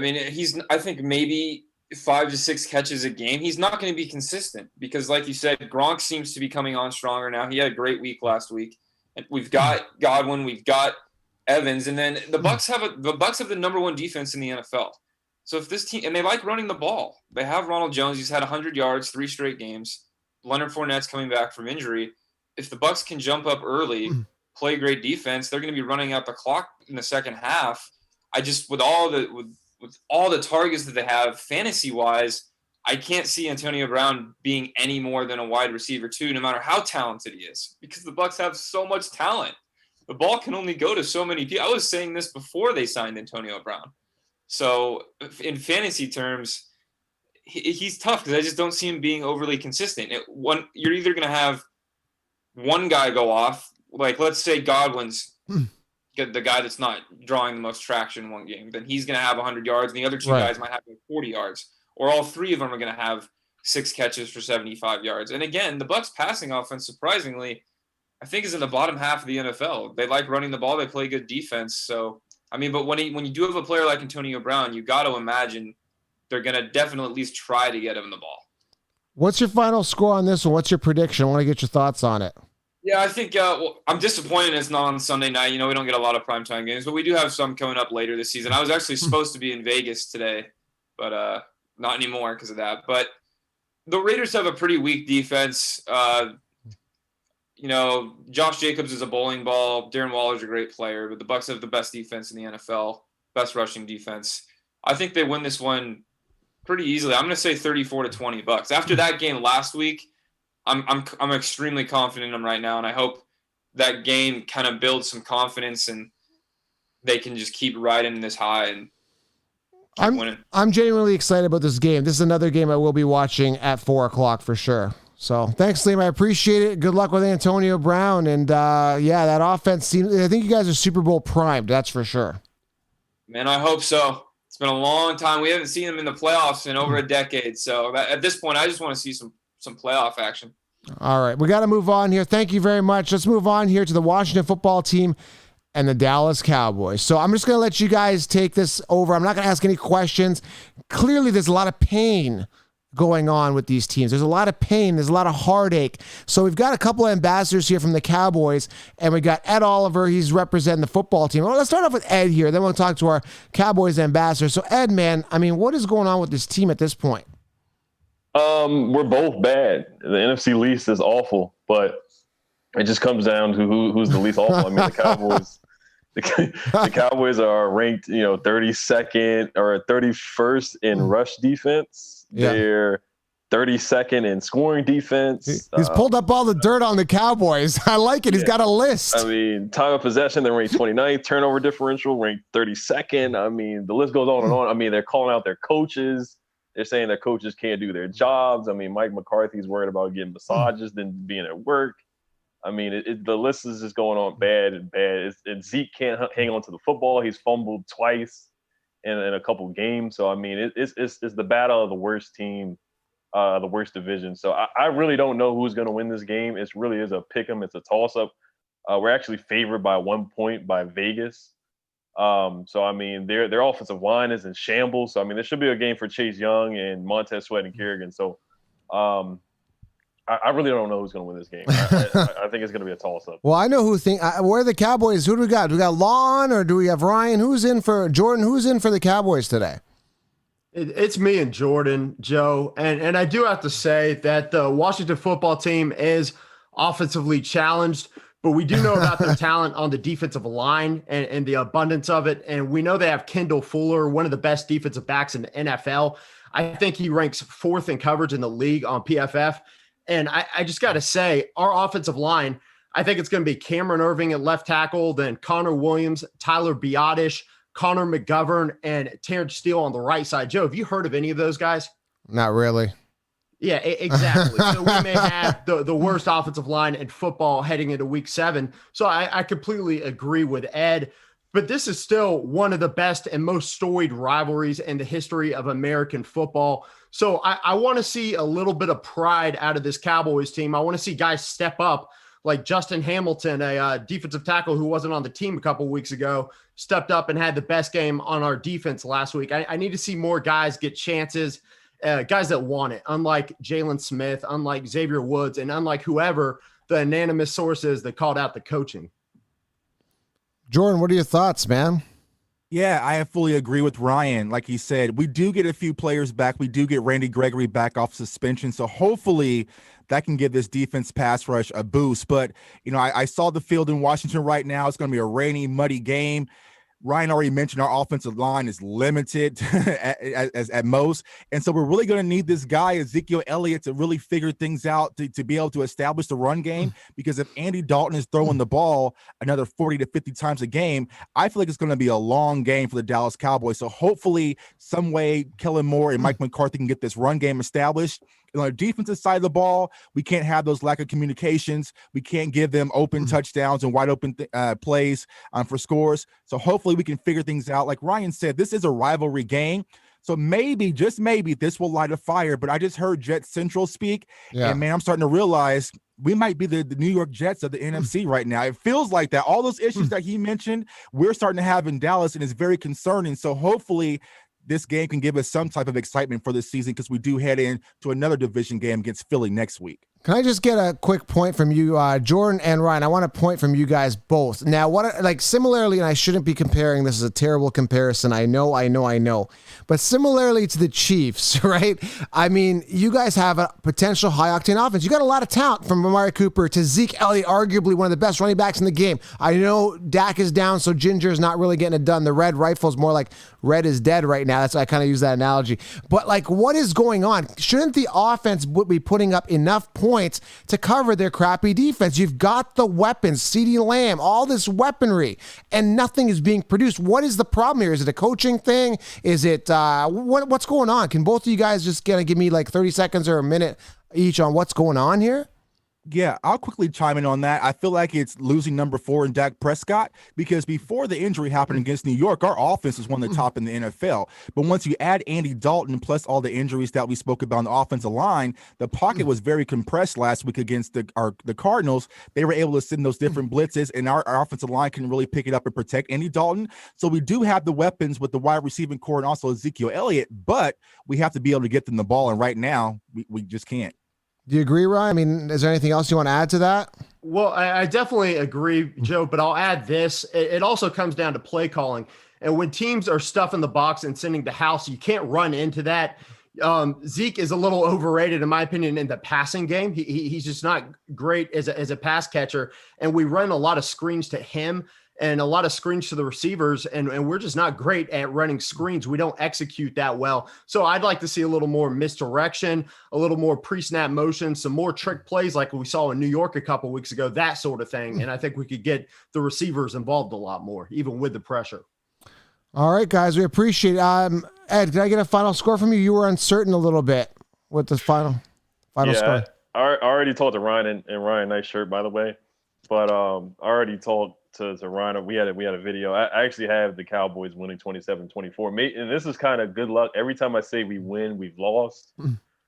I think maybe 5 to 6 catches a game. He's not going to be consistent because, like you said, Gronk seems to be coming on stronger now. He had a great week last week. And we've got Godwin, we've got Evans, and then the Bucs have the number 1 defense in the NFL. So if this team, and they like running the ball, they have Ronald Jones. He's had 100 yards, 3 straight games. Leonard Fournette's coming back from injury. If the Bucs can jump up early, play great defense, they're going to be running out the clock in the second half. With all the targets that they have fantasy wise, I can't see Antonio Brown being any more than a wide receiver 2, no matter how talented he is, because the Bucs have so much talent. The ball can only go to so many people. I was saying this before they signed Antonio Brown. So in fantasy terms, he's tough because I just don't see him being overly consistent. You're either going to have one guy go off, like let's say Godwin's the guy that's not drawing the most traction in one game, then he's going to have 100 yards, and the other 2 guys might have 40 yards, or all 3 of them are going to have 6 catches for 75 yards. And again, the Bucs passing offense, surprisingly, I think is in the bottom half of the NFL. They like running the ball. They play good defense. So, but when you do have a player like Antonio Brown, you got to imagine they're going to definitely at least try to get him the ball. What's your final score on this one? What's your prediction? I want to get your thoughts on it. Yeah, I think I'm disappointed it's not on Sunday night. We don't get a lot of primetime games, but we do have some coming up later this season. I was actually supposed to be in Vegas today, but not anymore because of that. But the Raiders have a pretty weak defense. Josh Jacobs is a bowling ball. Darren Waller's a great player, but the Bucs have the best defense in the NFL, best rushing defense. I think they win this one pretty easily. I'm going to say 34-20 Bucs. After that game last week, I'm extremely confident in them right now, and I hope that game kind of builds some confidence and they can just keep riding this high and keep winning. I'm genuinely excited about this game. This is another game I will be watching at 4:00 for sure. So thanks, Liam. I appreciate it. Good luck with Antonio Brown. And that offense seems, I think you guys are Super Bowl primed. That's for sure. Man, I hope so. It's been a long time. We haven't seen them in the playoffs in over a decade. So at this point, I just want to see some playoff action. All right, we got to move on here. Thank you very much. Let's move on here to the Washington football team and the Dallas Cowboys. So I'm just going to let you guys take this over. I'm not going to ask any questions. Clearly, there's a lot of pain going on with these teams. There's a lot of pain. There's a lot of heartache. So we've got a couple of ambassadors here from the Cowboys, and we got Ed Oliver. He's representing the football team. Well, let's start off with Ed here. Then we'll talk to our Cowboys ambassador. So Ed, man, I mean, what is going on with this team at this point? We're both bad. The NFC least is awful, but it just comes down to who's the least awful. I mean, the Cowboys. The Cowboys are ranked, 32nd or 31st in rush defense. Yeah. They're 32nd in scoring defense. He's pulled up all the dirt on the Cowboys. I like it. He's got a list. I mean, time of possession, they're ranked 29th. Turnover differential, ranked 32nd. I mean, the list goes on and on. I mean, they're calling out their coaches. They're saying their coaches can't do their jobs. I mean, Mike McCarthy's worried about getting massages than being at work. I mean, the list is just going on bad and bad. And Zeke can't hang on to the football. He's fumbled twice in a couple games. So, I mean, it's the battle of the worst team, the worst division. So I really don't know who's going to win this game. It really is a pick 'em. It's a toss-up. We're actually favored by 1 point by Vegas. So, I mean, their offensive line is in shambles. So, I mean, there should be a game for Chase Young and Montez Sweat and Kerrigan. So, I really don't know who's going to win this game. I think it's going to be a toss-up. Well, I know who where are the Cowboys? Who do we got? Do we got Lon or do we have Ryan? Who's in for Jordan? Who's in for the Cowboys today? It's me and Jordan, Joe. And I do have to say that the Washington football team is offensively challenged, but we do know about their talent on the defensive line and the abundance of it. And we know they have Kendall Fuller, one of the best defensive backs in the NFL. I think he ranks 4th in coverage in the league on PFF. And I just got to say, our offensive line, I think it's going to be Cameron Irving at left tackle, then Connor Williams, Tyler Biotish, Connor McGovern, and Terrence Steele on the right side. Joe, have you heard of any of those guys? Not really. Yeah, exactly. So we may have the worst offensive line in football heading into week 7. So I completely agree with Ed. But this is still one of the best and most storied rivalries in the history of American football. So I want to see a little bit of pride out of this Cowboys team. I want to see guys step up, like Justin Hamilton, a defensive tackle who wasn't on the team a couple weeks ago, stepped up and had the best game on our defense last week. I need to see more guys get chances, guys that want it, unlike Jalen Smith, unlike Xavier Woods, and unlike whoever the anonymous source is that called out the coaching. Jordan, what are your thoughts, man? Yeah, I fully agree with Ryan. Like he said, we do get a few players back. We do get Randy Gregory back off suspension. So hopefully that can give this defense pass rush a boost. But, I saw the field in Washington right now. It's going to be a rainy, muddy game. Ryan already mentioned our offensive line is limited at most. And so we're really going to need this guy, Ezekiel Elliott, to really figure things out, to be able to establish the run game. Because if Andy Dalton is throwing the ball another 40 to 50 times a game, I feel like it's going to be a long game for the Dallas Cowboys. So hopefully some way Kellen Moore and Mike McCarthy can get this run game established. On the defensive side of the ball, we can't have those lack of communications. We can't give them open touchdowns and wide open plays for scores. So hopefully we can figure things out. Like Ryan said, this is a rivalry game. So maybe, just maybe, this will light a fire. But I just heard Jet Central speak. Yeah. And, man, I'm starting to realize we might be the New York Jets of the NFC right now. It feels like that. All those issues that he mentioned, we're starting to have in Dallas, and it's very concerning. So hopefully this game can give us some type of excitement for this season, because we do head into another division game against Philly next week. Can I just get a quick point from you, Jordan and Ryan? I want a point from you guys both. Now, similarly, and I shouldn't be comparing, this is a terrible comparison. I know. But similarly to the Chiefs, right? I mean, you guys have a potential high-octane offense. You got a lot of talent, from Amari Cooper to Zeke Elliott, arguably one of the best running backs in the game. I know Dak is down, so Ginger's not really getting it done. The red rifle is more like red is dead right now. That's why I kind of use that analogy. But, what is going on? Shouldn't the offense be putting up enough points to cover their crappy defense? You've got the weapons, CeeDee Lamb, all this weaponry, and nothing is being produced. What is the problem here? Is it a coaching thing? Is it what's going on? Can both of you guys just give me 30 seconds or a minute each on what's going on here? Yeah, I'll quickly chime in on that. I feel like it's losing number 4 in Dak Prescott, because before the injury happened against New York, our offense was one of the top in the NFL. But once you add Andy Dalton plus all the injuries that we spoke about on the offensive line, the pocket was very compressed last week against the Cardinals. They were able to send those different blitzes, and our offensive line couldn't really pick it up and protect Andy Dalton. So we do have the weapons with the wide receiving core and also Ezekiel Elliott, but we have to be able to get them the ball, and right now we just can't. Do you agree, Ryan? I mean, is there anything else you want to add to that? Well, I definitely agree, Joe, but I'll add this. It also comes down to play calling. And when teams are stuffing the box and sending the house, you can't run into that. Zeke is a little overrated, in my opinion, in the passing game. He's just not great as a pass catcher. And we run a lot of screens to him and a lot of screens to the receivers, and we're just not great at running screens. We don't execute that well. So I'd like to see a little more misdirection, a little more pre-snap motion, some more trick plays like we saw in New York a couple weeks ago, that sort of thing. And I think we could get the receivers involved a lot more, even with the pressure. All right, guys, we appreciate it. Ed, did I get a final score from you? You were uncertain a little bit with the final score. I already told to Ryan, and Ryan, nice shirt, by the way. But I already told to Ryan, we had a video. I actually have the Cowboys winning 27-24. And this is kind of good luck. Every time I say we win, we've lost.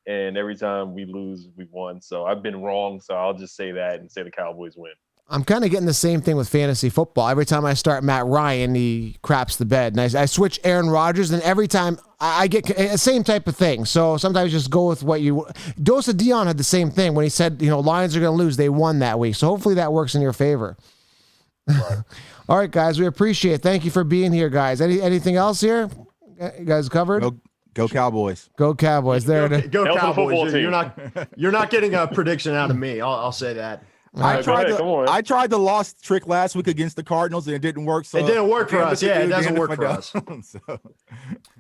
And every time we lose, we've won. So I've been wrong. So I'll just say that and say the Cowboys win. I'm kind of getting the same thing with fantasy football. Every time I start Matt Ryan, he craps the bed. And I switch Aaron Rodgers, and every time I get the same type of thing. So sometimes just go with what you – Dosa Dion had the same thing when he said, Lions are going to lose. They won that week. So hopefully that works in your favor. Right. All right, guys, we appreciate it. Thank you for being here, guys. Anything else here? You guys covered? Go Cowboys. Go Cowboys. There. Go Cowboys. You're not getting a prediction out of me. I'll say that. I tried the lost trick last week against the Cardinals, and it didn't work. So it didn't work for us. Yeah, it doesn't work for us. So.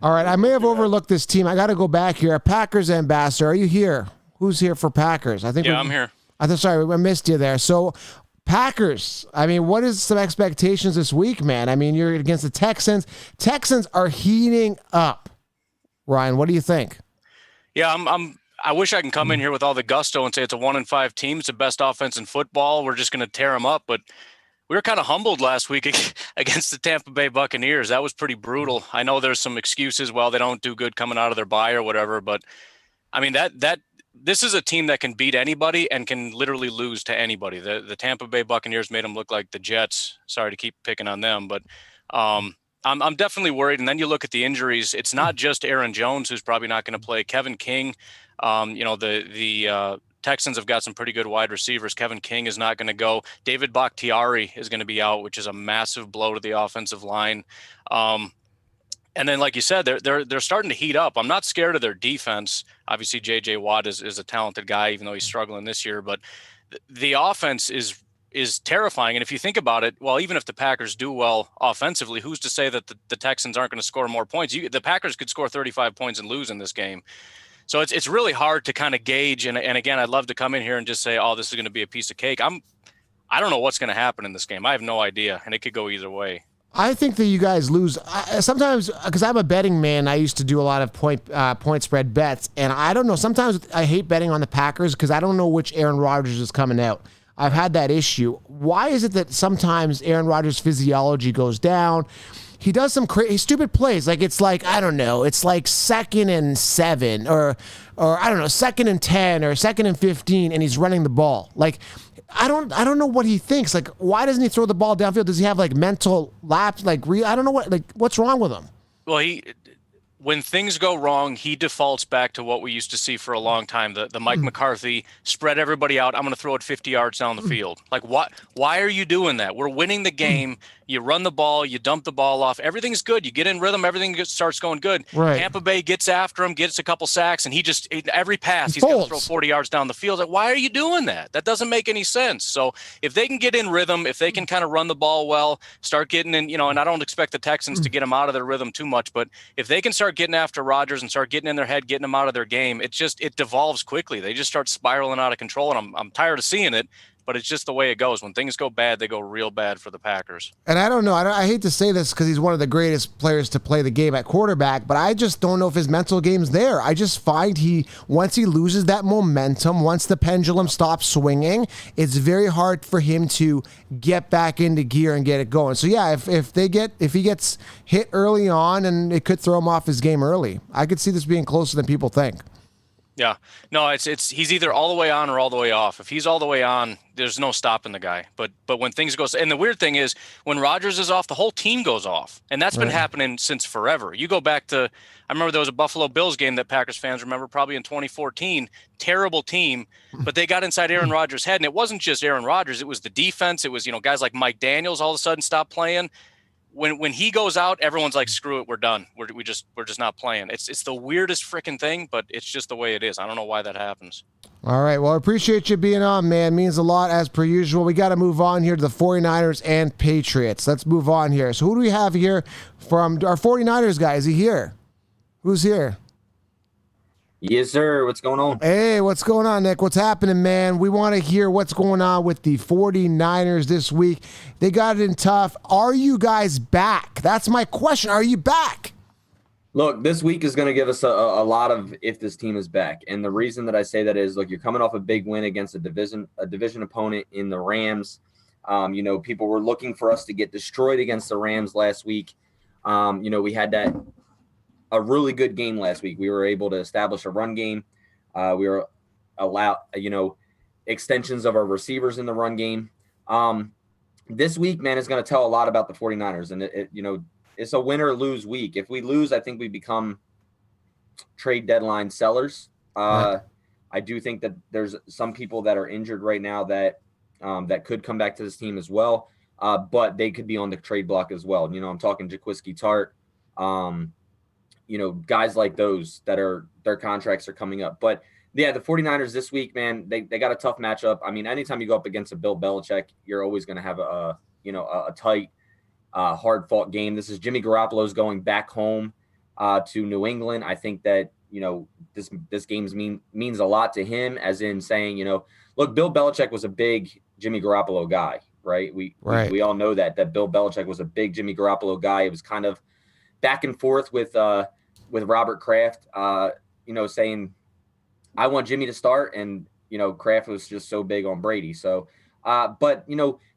All right, I may have overlooked this team. I got to go back here. A Packers ambassador, are you here? Who's here for Packers? I'm here. Sorry, I missed you there. So Packers, I mean, what is some expectations this week, man? I mean, you're against the Texans. Texans are heating up. Ryan, what do you think? Yeah, I wish I can come in here with all the gusto and say it's a 1-5 team. It's the best offense in football. We're just going to tear them up. But we were kind of humbled last week against the Tampa Bay Buccaneers. That was pretty brutal. I know there's some excuses. Well, they don't do good coming out of their bye or whatever. But I mean, this is a team that can beat anybody and can literally lose to anybody. The Tampa Bay Buccaneers made them look like the Jets. Sorry to keep picking on them, but I'm definitely worried. And then you look at the injuries. It's not just Aaron Jones, who's probably not going to play. Kevin King, the Texans have got some pretty good wide receivers. Kevin King is not going to go. David Bakhtiari is going to be out, which is a massive blow to the offensive line. And then, like you said, they're starting to heat up. I'm not scared of their defense. Obviously, J.J. Watt is a talented guy, even though he's struggling this year. But the offense is terrifying. And if you think about it, well, even if the Packers do well offensively, who's to say that the Texans aren't going to score more points? The Packers could score 35 points and lose in this game. So it's really hard to kind of gauge. And again, I'd love to come in here and just say, oh, this is going to be a piece of cake. I don't know what's going to happen in this game. I have no idea, and it could go either way. I think that you guys lose sometimes because I'm a betting man. I used to do a lot of point spread bets, and I don't know. Sometimes I hate betting on the Packers because I don't know which Aaron Rodgers is coming out. I've had that issue. Why is it that sometimes Aaron Rodgers' physiology goes down? He does some crazy, stupid plays. Like it's like, I don't know, it's like 2nd and 7 or I don't know, 2nd and 10 or 2nd and 15, and he's running the ball. Like I don't know what he thinks. Like why doesn't he throw the ball downfield? Does he have like mental lapse? I don't know what's wrong with him. Well, when things go wrong, he defaults back to what we used to see for a long time. The Mike McCarthy, spread everybody out. I'm going to throw it 50 yards down the field. Like, what? Why are you doing that? We're winning the game. You run the ball. You dump the ball off. Everything's good. You get in rhythm. Everything starts going good. Right. Tampa Bay gets after him, gets a couple sacks, and every pass, he's going to throw 40 yards down the field. Like, why are you doing that? That doesn't make any sense. So if they can get in rhythm, if they can kind of run the ball well, start getting in, and I don't expect the Texans to get them out of their rhythm too much, but if they can start getting after Rodgers and start getting in their head, getting them out of their game, it devolves quickly. They just start spiraling out of control, and I'm tired of seeing it. but it's just the way it goes. When things go bad, they go real bad for the Packers. And I don't know. I hate to say this because he's one of the greatest players to play the game at quarterback, but I just don't know if his mental game's there. I just find once he loses that momentum, once the pendulum stops swinging, it's very hard for him to get back into gear and get it going. So yeah, if he gets hit early on, and it could throw him off his game early. I could see this being closer than people think. Yeah, no, it's he's either all the way on or all the way off. If he's all the way on, there's no stopping the guy. But when things go, and the weird thing is when Rodgers is off, the whole team goes off, and that's been happening since forever. You go back to, I remember there was a Buffalo Bills game that Packers fans remember, probably in 2014. Terrible team, but they got inside Aaron Rodgers' head, and it wasn't just Aaron Rodgers; it was the defense. It was guys like Mike Daniels all of a sudden stopped playing. When he goes out, everyone's like, screw it, we're done. We're just not playing. It's the weirdest freaking thing, but it's just the way it is. I don't know why that happens. All right. Well, I appreciate you being on, man. Means a lot as per usual. We got to move on here to the 49ers and Patriots. Let's move on here. So who do we have here from our 49ers guy? Is he here? Who's here? Yes, sir. What's going on? Hey, what's going on, Nick? What's happening, man? We want to hear what's going on with the 49ers this week. They got it in tough. Are you guys back? That's my question. Are you back? Look, this week is going to give us a lot of if this team is back. And the reason that I say that is, look, you're coming off a big win against a division opponent in the Rams. People were looking for us to get destroyed against the Rams last week. We had a really good game last week. We were able to establish a run game. We were allowed, extensions of our receivers in the run game. This week, man, is going to tell a lot about the 49ers. And, it's a win or lose week. If we lose, I think we become trade deadline sellers. I do think that there's some people that are injured right now that could come back to this team as well. But they could be on the trade block as well. I'm talking Jaquiski Tart, guys like those that their contracts are coming up. But yeah, the 49ers this week, man, they got a tough matchup. I mean, anytime you go up against a Bill Belichick, you're always going to have a tight, hard fought game. This is Jimmy Garoppolo's going back home to New England. I think that, this game means a lot to him, as in saying, look, Bill Belichick was a big Jimmy Garoppolo guy, right? We all know that Bill Belichick was a big Jimmy Garoppolo guy. It was kind of back and forth with Robert Kraft, saying, I want Jimmy to start. And, Kraft was just so big on Brady. So, but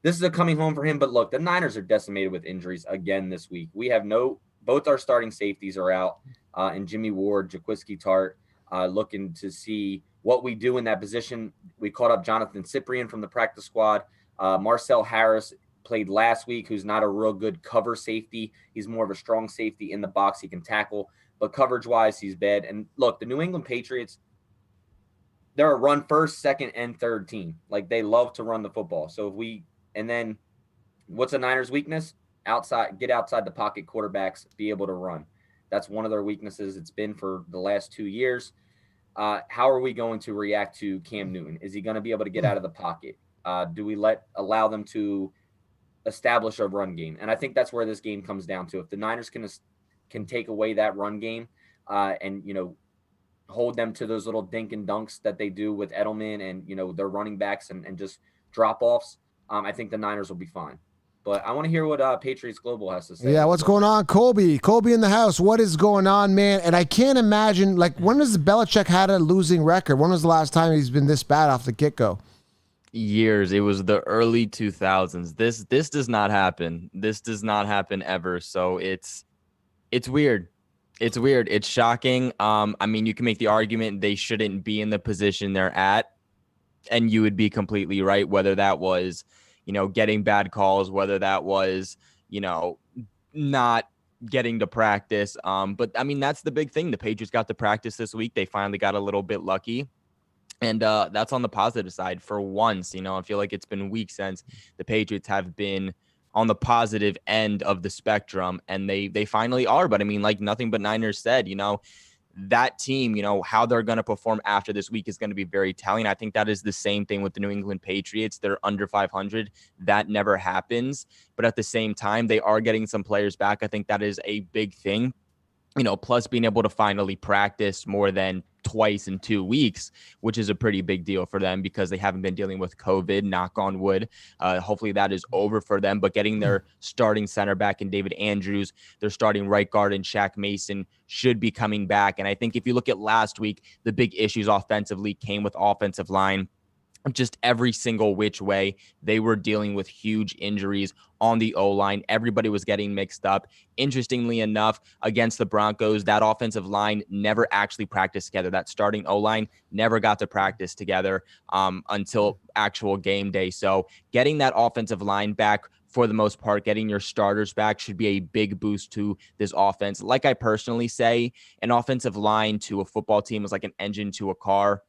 this is a coming home for him. But look, the Niners are decimated with injuries again this week. We have both our starting safeties are out, and Jimmy Ward, Jaquiski Tart, looking to see what we do in that position. We caught up Jonathan Cyprien from the practice squad. Marcel Harris played last week, who's not a real good cover safety. He's more of a strong safety in the box. He can tackle, but coverage-wise, he's bad. And look, the New England Patriots, they're a run first, second, and third team. Like, they love to run the football. So and then what's the Niners' weakness? Get outside the pocket quarterbacks, be able to run. That's one of their weaknesses. It's been for the last 2 years. How are we going to react to Cam Newton? Is he going to be able to get out of the pocket? Do we allow them to establish a run game? And I think that's where this game comes down to. If the Niners can take away that run game and hold them to those little dink and dunks that they do with Edelman and their running backs and just drop offs, I think the Niners will be fine. But I want to hear what Patriots Global has to say. Yeah, what's going on, Colby? Colby in the house. What is going on, man? And I can't imagine, when has Belichick had a losing record? When was the last time he's been this bad off the get-go? Years. It was the early 2000s. This does not happen. This does not happen ever. So it's weird. It's weird. It's shocking. I mean, you can make the argument they shouldn't be in the position they're at, and you would be completely right, whether that was, getting bad calls, whether that was, not getting to practice. But I mean, that's the big thing. The Patriots got to practice this week. They finally got a little bit lucky. And that's on the positive side for once. I feel like it's been weeks since the Patriots have been on the positive end of the spectrum, and they finally are. But I mean, like nothing but Niners said, that team, how they're going to perform after this week is going to be very telling. I think that is the same thing with the New England Patriots. They're under 500. That never happens. But at the same time, they are getting some players back. I think that is a big thing, plus being able to finally practice more than twice in 2 weeks, which is a pretty big deal for them because they haven't been dealing with COVID, knock on wood. Hopefully that is over for them, but getting their starting center back in David Andrews, their starting right guard in Shaq Mason should be coming back. And I think if you look at last week, the big issues offensively came with offensive line. Just every single which way. They were dealing with huge injuries on the O-line. Everybody was getting mixed up. Interestingly enough, against the Broncos, that offensive line never actually practiced together. That starting O-line never got to practice together until actual game day. So getting that offensive line back, for the most part, getting your starters back should be a big boost to this offense. Like I personally say, an offensive line to a football team is like an engine to a car.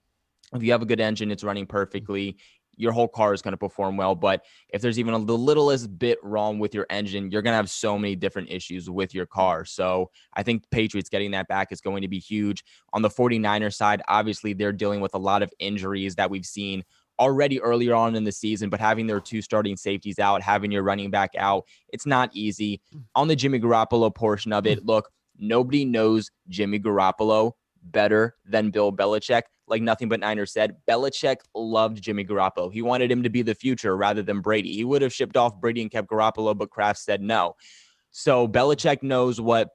If you have a good engine, it's running perfectly, your whole car is going to perform well. But if there's even the littlest bit wrong with your engine, you're going to have so many different issues with your car. So I think Patriots getting that back is going to be huge. On the 49ers side, obviously they're dealing with a lot of injuries that we've seen already earlier on in the season, but having their 2 starting safeties out, having your running back out, it's not easy. On the Jimmy Garoppolo portion of it, look, nobody knows Jimmy Garoppolo better than Bill Belichick. Like Nothing But Niners said, Belichick loved Jimmy Garoppolo. He wanted him to be the future rather than Brady. He would have shipped off Brady and kept Garoppolo, but Kraft said no. So Belichick knows what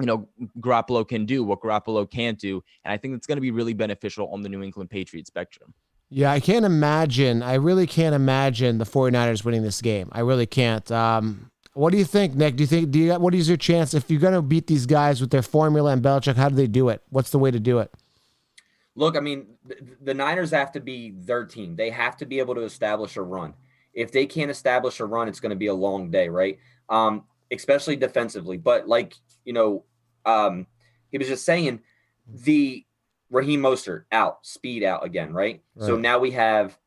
Garoppolo can do, what Garoppolo can't do, and I think it's going to be really beneficial on the New England Patriots spectrum. Yeah, I really can't imagine the 49ers winning this game. I really can't. What do you think, Nick? What is your chance if you're going to beat these guys with their formula and Belichick? How do they do it? What's the way to do it? Look, I mean, the Niners have to be their team. They have to be able to establish a run. If they can't establish a run, it's going to be a long day, right? Especially defensively. But like, he was just saying, the Raheem Mostert out, speed out again, right? So now we have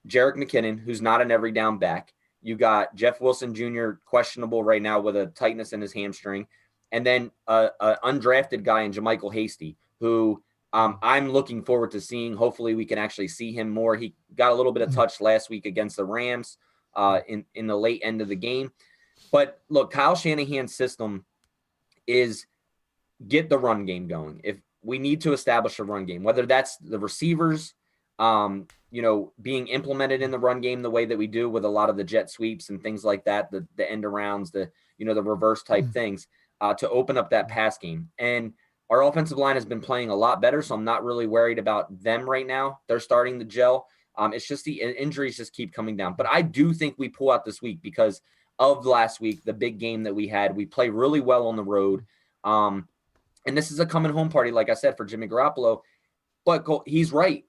Jerick McKinnon, who's not an every down back. You got Jeff Wilson Jr. questionable right now with a tightness in his hamstring. And then an undrafted guy in JaMychal Hasty, who I'm looking forward to seeing. Hopefully we can actually see him more. He got a little bit of touch last week against the Rams in the late end of the game. But look, Kyle Shanahan's system is get the run game going. If we need to establish a run game, whether that's the receivers, being implemented in the run game the way that we do with a lot of the jet sweeps and things like that, the end arounds, the reverse type things to open up that pass game. And our offensive line has been playing a lot better, so I'm not really worried about them right now. They're starting to gel. It's just the injuries just keep coming down. But I do think we pull out this week because of last week, the big game that we had. We play really well on the road. And this is a coming home party, like I said, for Jimmy Garoppolo. But he's right.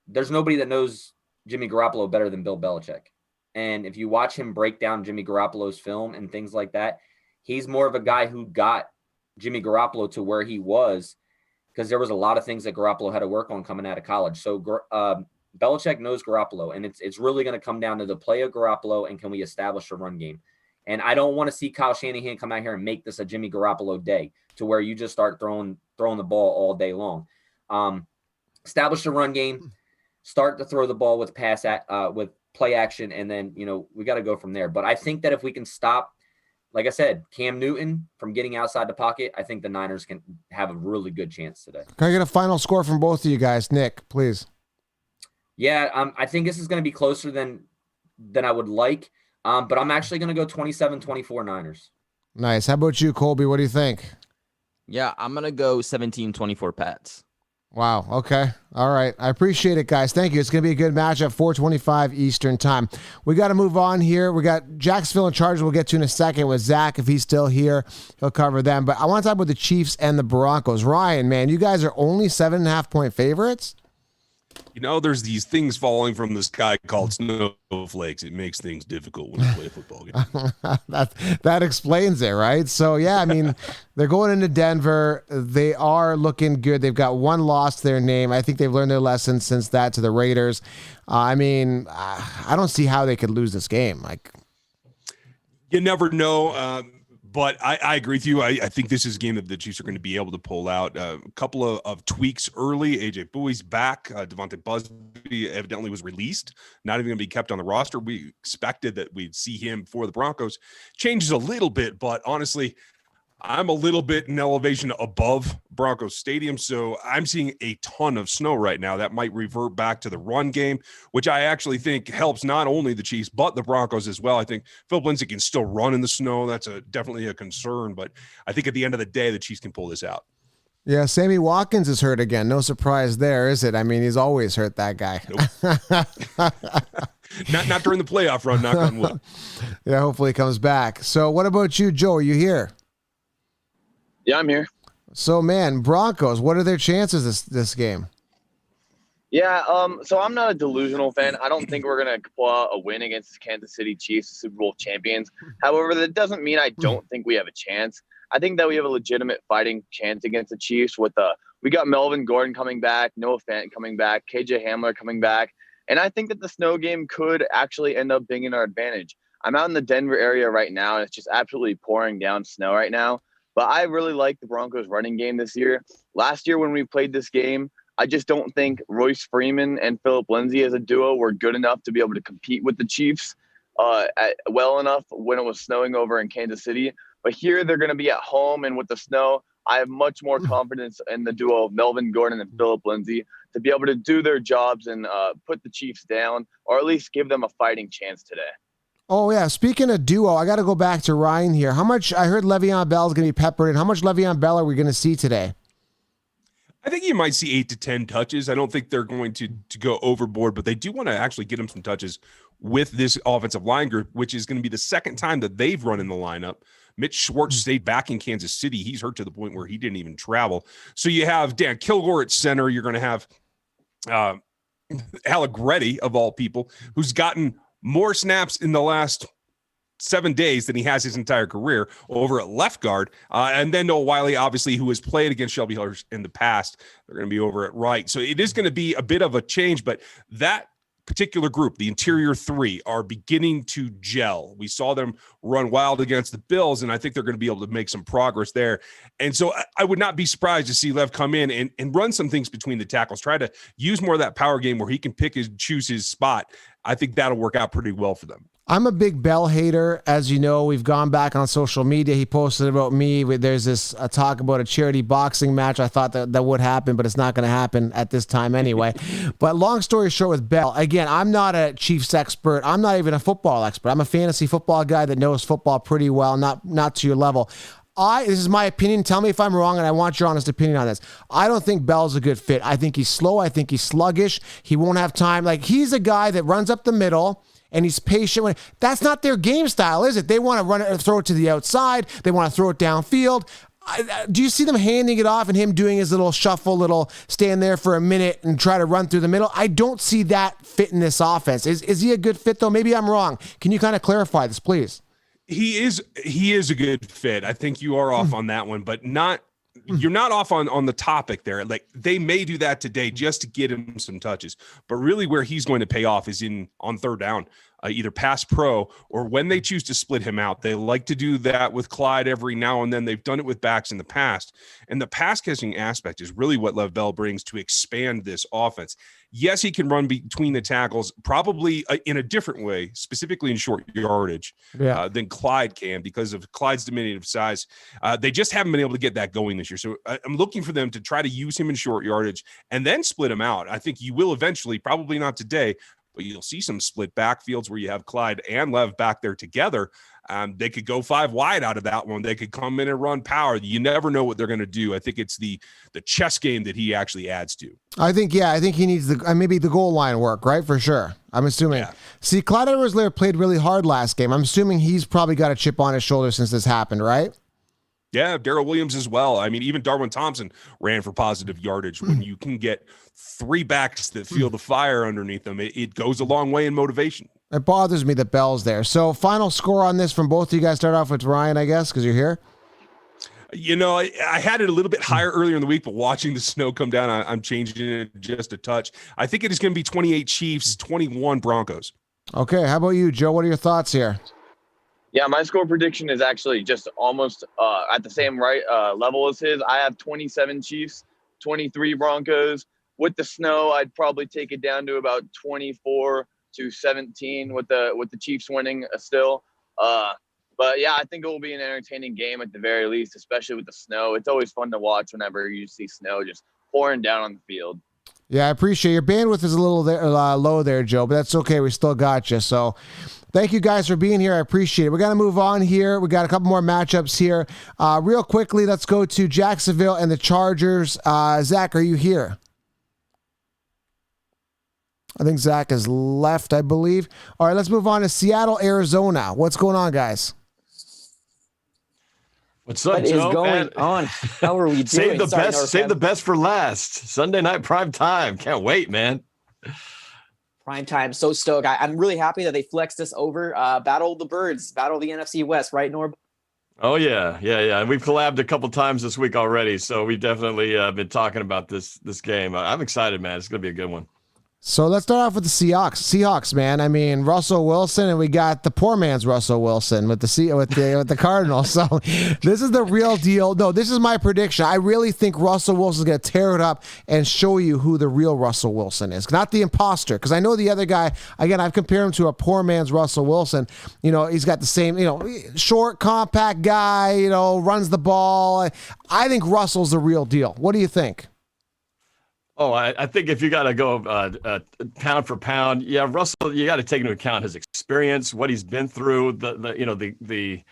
There's nobody that knows Jimmy Garoppolo better than Bill Belichick. And if you watch him break down Jimmy Garoppolo's film and things like that, he's more of a guy who got Jimmy Garoppolo to where he was because there was a lot of things that Garoppolo had to work on coming out of college. So Belichick knows Garoppolo, and it's really going to come down to the play of Garoppolo and can we establish a run game. And I don't want to see Kyle Shanahan come out here and make this a Jimmy Garoppolo day to where you just start throwing the ball all day long. Establish a run game, start to throw the ball with with play action, and then we got to go from there. But I think that if we can stop, like I said, Cam Newton from getting outside the pocket, I think the Niners can have a really good chance today. Can I get a final score from both of you guys? Nick, please. Yeah, I think this is going to be closer than I would like, but I'm actually going to go 27-24 Niners. Nice. How about you, Colby? What do you think? Yeah, I'm going to go 17-24 Pats. Wow. Okay. All right. I appreciate it, guys. Thank you. It's going to be a good matchup, 4:25 Eastern time. We got to move on here. We got Jacksonville and Chargers we'll get to in a second with Zach. If he's still here, he'll cover them. But I want to talk about the Chiefs and the Broncos. Ryan, man, you guys are only 7.5-point favorites? There's these things falling from the sky called snowflakes. It makes things difficult when you play a football game. that explains it, right? So, yeah, I mean, they're going into Denver. They are looking good. They've got one loss to their name. I think they've learned their lesson since that to the Raiders. I don't see how they could lose this game. You never know. But I agree with you. I think this is a game that the Chiefs are going to be able to pull out. A couple of tweaks early. AJ Bouye's back. Devontae Busby evidently was released, not even going to be kept on the roster. We expected that we'd see him for the Broncos. Changes a little bit, but honestly, I'm a little bit in elevation above Broncos Stadium, so I'm seeing a ton of snow right now. That might revert back to the run game, which I actually think helps not only the Chiefs, but the Broncos as well. I think Philip Lindsay can still run in the snow. That's definitely a concern, but I think at the end of the day, the Chiefs can pull this out. Yeah, Sammy Watkins is hurt again. No surprise there, is it? I mean, he's always hurt, that guy. Nope. not during the playoff run, knock on wood. Yeah, hopefully he comes back. So what about you, Joe? Are you here? Yeah, I'm here. So, man, Broncos, what are their chances this game? Yeah, so I'm not a delusional fan. I don't think we're going to pull out a win against the Kansas City Chiefs, Super Bowl champions. However, that doesn't mean I don't think we have a chance. I think that we have a legitimate fighting chance against the Chiefs with we got Melvin Gordon coming back, Noah Fant coming back, KJ Hamler coming back. And I think that the snow game could actually end up being in our advantage. I'm out in the Denver area right now, and it's just absolutely pouring down snow right now. But I really like the Broncos running game this year. Last year when we played this game, I just don't think Royce Freeman and Philip Lindsay as a duo were good enough to be able to compete with the Chiefs well enough when it was snowing over in Kansas City. But here they're going to be at home, and with the snow, I have much more confidence in the duo of Melvin Gordon and Philip Lindsay to be able to do their jobs and put the Chiefs down, or at least give them a fighting chance today. Oh, yeah. Speaking of duo, I got to go back to Ryan here. How much, I heard Le'Veon Bell is going to be peppered in. How much Le'Veon Bell are we going to see today? I think you might see 8 to 10 touches. I don't think they're going to go overboard, but they do want to actually get him some touches with this offensive line group, which is going to be the second time that they've run in the lineup. Mitch Schwartz stayed back in Kansas City. He's hurt to the point where he didn't even travel. So you have Dan Kilgore at center. You're going to have Allegretti, of all people, who's gotten more snaps in the last 7 days than he has his entire career over at left guard. And then Noah Wiley, obviously, who has played against Shelby Hillers in the past. They're going to be over at right. So it is going to be a bit of a change, but that particular group, the interior three, are beginning to gel. We saw them run wild against the Bills, and I think they're going to be able to make some progress there. And so I would not be surprised to see Lev come in and run some things between the tackles, try to use more of that power game where he can choose his spot. I think that'll work out pretty well for them. I'm a big Bell hater. As you know, we've gone back on social media. He posted about me. There's this talk about a charity boxing match. I thought that would happen, but it's not going to happen at this time anyway. But long story short with Bell, again, I'm not a Chiefs expert. I'm not even a football expert. I'm a fantasy football guy that knows football pretty well, not to your level. This is my opinion. Tell me if I'm wrong, and I want your honest opinion on this. I don't think Bell's a good fit. I think he's slow. I think he's sluggish. He won't have time. Like, he's a guy that runs up the middle, and he's patient. That's not their game style, is it? They want to run it or throw it to the outside. They want to throw it downfield. Do you see them handing it off and him doing his little shuffle, little stand there for a minute and try to run through the middle? I don't see that fit in this offense. Is he a good fit, though? Maybe I'm wrong. Can you kind of clarify this, please? He is a good fit. I think you are off on that one, but you're not off on the topic there. Like, they may do that today just to get him some touches, but really where he's going to pay off is on third down, either pass pro or when they choose to split him out. They like to do that with Clyde every now and then. They've done it with backs in the past, and the pass catching aspect is really what Lev Bell brings to expand this offense. Yes, he can run between the tackles, probably in a different way, specifically in short yardage than Clyde can because of Clyde's diminutive size. They just haven't been able to get that going this year. So I'm looking for them to try to use him in short yardage and then split him out. I think you will eventually, probably not today, but you'll see some split backfields where you have Clyde and Lev back there together. They could go 5 wide out of that one. They could come in and run power. You never know what they're going to do. I think it's the chess game that he actually adds to. I think he needs maybe the goal line work, right? For sure. I'm assuming. Yeah. See, Clyde Edwards-Helaire played really hard last game. I'm assuming he's probably got a chip on his shoulder since this happened, right? Yeah, Darrell Williams as well. I mean, even Darwin Thompson ran for positive yardage. When you can get 3 backs that feel the fire underneath them, it goes a long way in motivation. It bothers me that Bell's there. So final score on this from both of you guys. Start off with Ryan, I guess, because you're here. You know, I had it a little bit higher earlier in the week, but watching the snow come down, I'm changing it just a touch. I think it is going to be 28 Chiefs, 21 Broncos. Okay, how about you, Joe? What are your thoughts here? Yeah, my score prediction is actually just almost at the same level as his. I have 27 Chiefs, 23 Broncos. With the snow, I'd probably take it down to about 24-17 with the Chiefs winning still. But yeah, I think it will be an entertaining game at the very least, especially with the snow. It's always fun to watch whenever you see snow just pouring down on the field. Yeah, I appreciate your bandwidth is a little low there, Joe, but that's okay. We still got you. So thank you guys for being here. I appreciate it. We're going to move on here. We got a couple more matchups here. Real quickly, let's go to Jacksonville and the Chargers. Zach, are you here? I think Zach has left, I believe. All right, let's move on to Seattle, Arizona. What's going on, guys? What's up, What Joe? is going on? How are we doing? Save the Sorry, best. North Save Fam. the best for last. Sunday night prime time. Can't wait, man. Prime time. So stoked. I'm really happy that they flexed us over. Battle of the Birds, Battle of the NFC West, right, Norb? Oh yeah. And we've collabed a couple times this week already, so we've definitely been talking about this game. I'm excited, man. It's gonna be a good one. So let's start off with the Seahawks, man. I mean, Russell Wilson, and we got the poor man's Russell Wilson with the Cardinals. So this is the real deal. No, this is my prediction. I really think Russell Wilson's going to tear it up and show you who the real Russell Wilson is, not the imposter. Because I know the other guy. Again, I've compared him to a poor man's Russell Wilson. You know, he's got the same, short, compact guy. Runs the ball. I think Russell's the real deal. What do you think? Oh, I think if you got to go pound for pound, yeah, Russell, you got to take into account his experience, what he's been through, the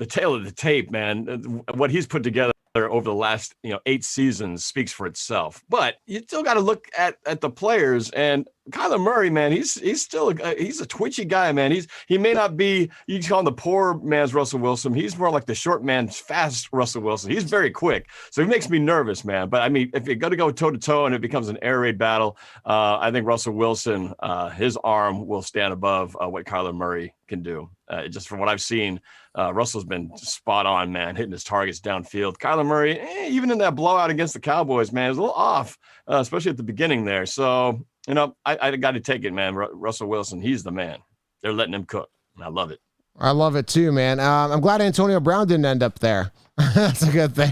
tail of the tape, man. What he's put together over the last 8 seasons speaks for itself. But you still got to look at the players, and Kyler Murray, man, he's still he's a twitchy guy, man. He may not be, you can call him the poor man's Russell Wilson. He's more like the short man's fast Russell Wilson. He's very quick, so he makes me nervous, man. But I mean, if you're going to go toe to toe and it becomes an air raid battle, I think Russell Wilson, his arm will stand above what Kyler Murray can do. Just from what I've seen, Russell's been spot on, man, hitting his targets downfield. Kyler Murray, even in that blowout against the Cowboys, man, is a little off, especially at the beginning there. So, I got to take it, man. Russell Wilson, he's the man. They're letting him cook, and I love it. I love it too, man. I'm glad Antonio Brown didn't end up there. That's a good thing.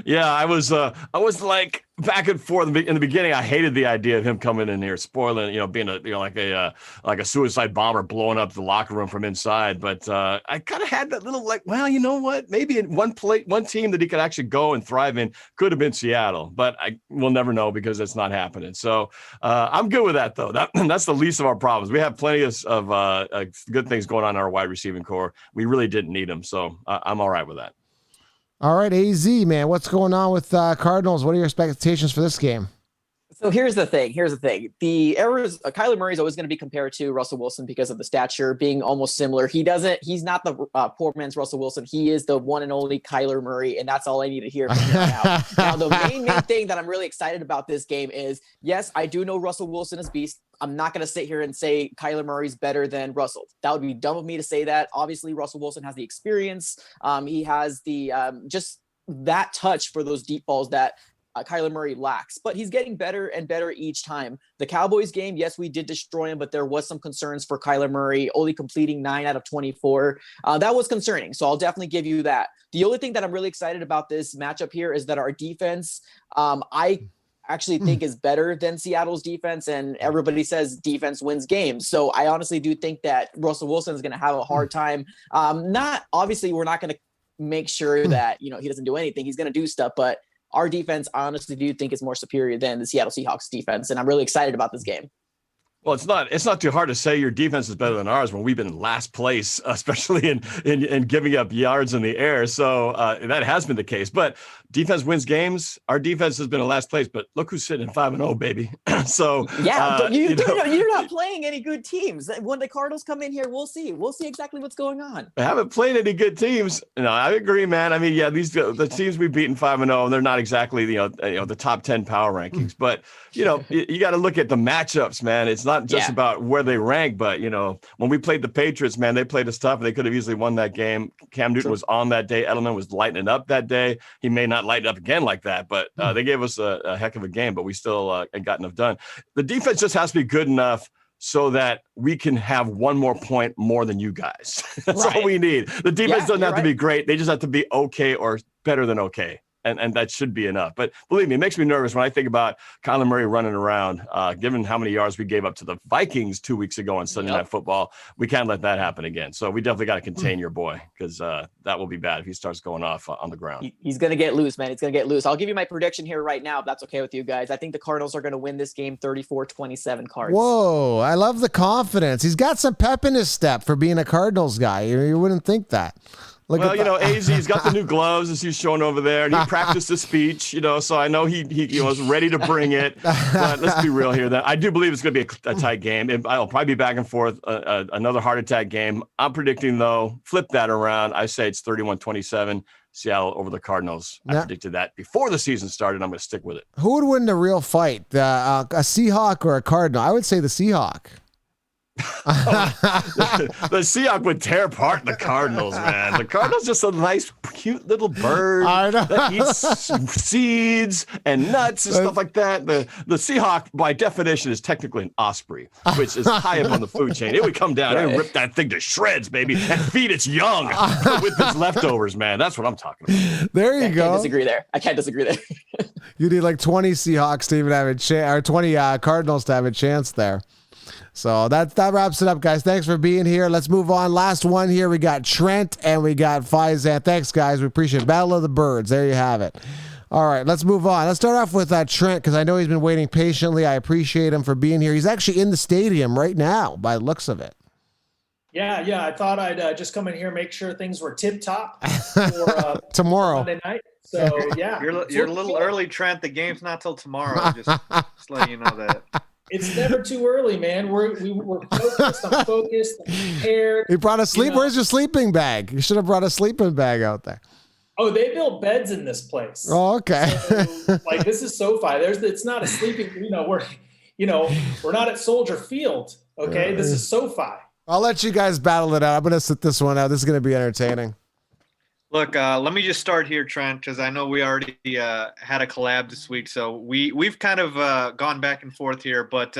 Yeah, I was like back and forth in the beginning. I hated the idea of him coming in here, spoiling, being like a suicide bomber blowing up the locker room from inside. But I kind of had that little well, you know what? Maybe in one team that he could actually go and thrive in could have been Seattle, but we'll never know because it's not happening. So I'm good with that though. That's the least of our problems. We have plenty of good things going on in our wide receiving core. We really didn't need them, so I'm all right with that. All right, AZ, man, what's going on with Cardinals? What are your expectations for this game? So here's the thing. The errors. Kyler Murray is always going to be compared to Russell Wilson because of the stature being almost similar. He's not the poor man's Russell Wilson. He is the one and only Kyler Murray, and that's all I need to hear from him now. Now, the main thing that I'm really excited about this game is, yes, I do know Russell Wilson is beast. I'm not going to sit here and say Kyler Murray's better than Russell. That would be dumb of me to say that. Obviously, Russell Wilson has the experience. He has the just that touch for those deep balls that Kyler Murray lacks, but he's getting better and better each time. The Cowboys game, yes, we did destroy him, but there was some concerns for Kyler Murray, only completing 9 out of 24. That was concerning, so I'll definitely give you that. The only thing that I'm really excited about this matchup here is that our defense, I actually think is better than Seattle's defense, and everybody says defense wins games. So I honestly do think that Russell Wilson is going to have a hard time. Obviously, we're not going to make sure that, he doesn't do anything. He's going to do stuff, but our defense, I honestly do think is more superior than the Seattle Seahawks defense. And I'm really excited about this game. Well, it's not too hard to say your defense is better than ours when we've been in last place, especially in giving up yards in the air. So that has been the case. But defense wins games. Our defense has been in last place, but look who's sitting 5-0, baby. So yeah, you're not playing any good teams. When the Cardinals come in here, we'll see. We'll see exactly what's going on. I haven't played any good teams. No, I agree, man. I mean, yeah, the teams we've beaten 5-0, they're not exactly the top 10 power rankings. But you got to look at the matchups, man. It's not just about where they rank, but when we played the Patriots, man, they played us tough. They could have easily won that game. Cam Newton was on that day. Edelman was lighting it up that day. He may not light it up again like that, but they gave us a heck of a game, but we still got enough done. The defense just has to be good enough so that we can have one more point more than you guys. That's all we need. The defense doesn't have to be great. They just have to be okay or better than okay. And that should be enough. But believe me, it makes me nervous when I think about Kyler Murray running around, given how many yards we gave up to the Vikings 2 weeks ago on Sunday Night Football. We can't let that happen again. So we definitely got to contain your boy, because that will be bad if he starts going off on the ground. He's going to get loose, man. He's going to get loose. I'll give you my prediction here right now, if that's okay with you guys. I think the Cardinals are going to win this game 34-27 Cards. Whoa, I love the confidence. He's got some pep in his step for being a Cardinals guy. You wouldn't think that. Well, AZ's got the new gloves, as he's showing over there, and he practiced the speech, so I know he was ready to bring it. But let's be real here. I do believe it's going to be a tight game. I'll probably be back and forth, another heart attack game. I'm predicting, though, flip that around. I say it's 31-27, Seattle over the Cardinals. I predicted that before the season started. I'm going to stick with it. Who would win the real fight, a Seahawk or a Cardinal? I would say the Seahawk. The Seahawks would tear apart the Cardinals, man. The Cardinals just a nice, cute little bird that eats seeds and nuts and stuff like that. The Seahawk, by definition, is technically an osprey, which is high up on the food chain. It would come down and rip that thing to shreds, baby, and feed its young with its leftovers, man. That's what I'm talking about. There you go. I can't disagree there. You need like 20 Seahawks to even have a chance, or 20 Cardinals to have a chance there. So that wraps it up, guys. Thanks for being here. Let's move on. Last one here. We got Trent and we got Faizan. Thanks, guys. We appreciate it. Battle of the Birds. There you have it. All right, let's move on. Let's start off with Trent, because I know he's been waiting patiently. I appreciate him for being here. He's actually in the stadium right now, by the looks of it. Yeah. I thought I'd just come in here, make sure things were tip top for tomorrow, Monday night. So yeah, you're a little early, Trent. The game's not till tomorrow. Just letting you know that. It's never too early, man. We're focused. I'm focused. I'm prepared. He brought a sleep. Where's your sleeping bag? You should have brought a sleeping bag out there. Oh, they built beds in this place. Oh, okay. So, like, this is SoFi. It's not a sleeping. We're not at Soldier Field. Okay, this is SoFi. I'll let you guys battle it out. I'm gonna sit this one out. This is gonna be entertaining. Look, let me just start here, Trent, because I know we already had a collab this week, so we've kind of gone back and forth here. But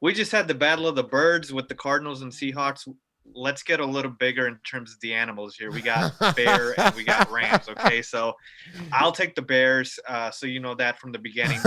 we just had the Battle of the Birds with the Cardinals and Seahawks. Let's get a little bigger in terms of the animals here. We got bear and we got Rams. Okay, so I'll take the Bears. So you know that from the beginning.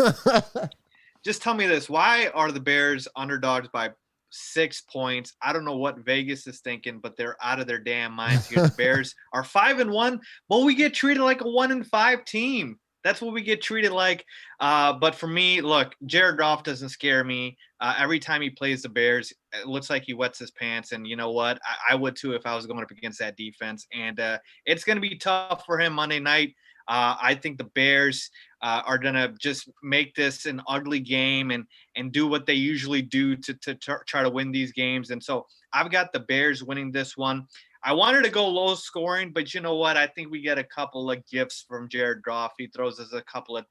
Just tell me this: why are the Bears underdogs by 6 points? I don't know what Vegas is thinking, but they're out of their damn minds here. The Bears are 5-1, but we get treated like a 1-5 team. That's what we get treated like. But for me, look, Jared Goff doesn't scare me. Every time he plays the Bears, it looks like he wets his pants. And you know what? I would too if I was going up against that defense. And it's going to be tough for him Monday night. I think the Bears are going to just make this an ugly game and do what they usually do to try to win these games. And so I've got the Bears winning this one. I wanted to go low scoring, but you know what? I think we get a couple of gifts from Jared Goff. He throws us a couple of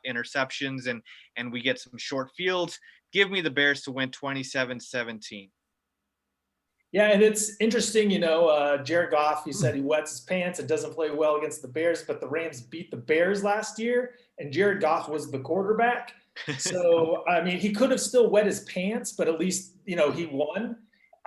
interceptions and we get some short fields. Give me the Bears to win 27-17. Yeah, and it's interesting, Jared Goff, he said he wets his pants and doesn't play well against the Bears, but the Rams beat the Bears last year, and Jared Goff was the quarterback. So, I mean, he could have still wet his pants, but at least, he won.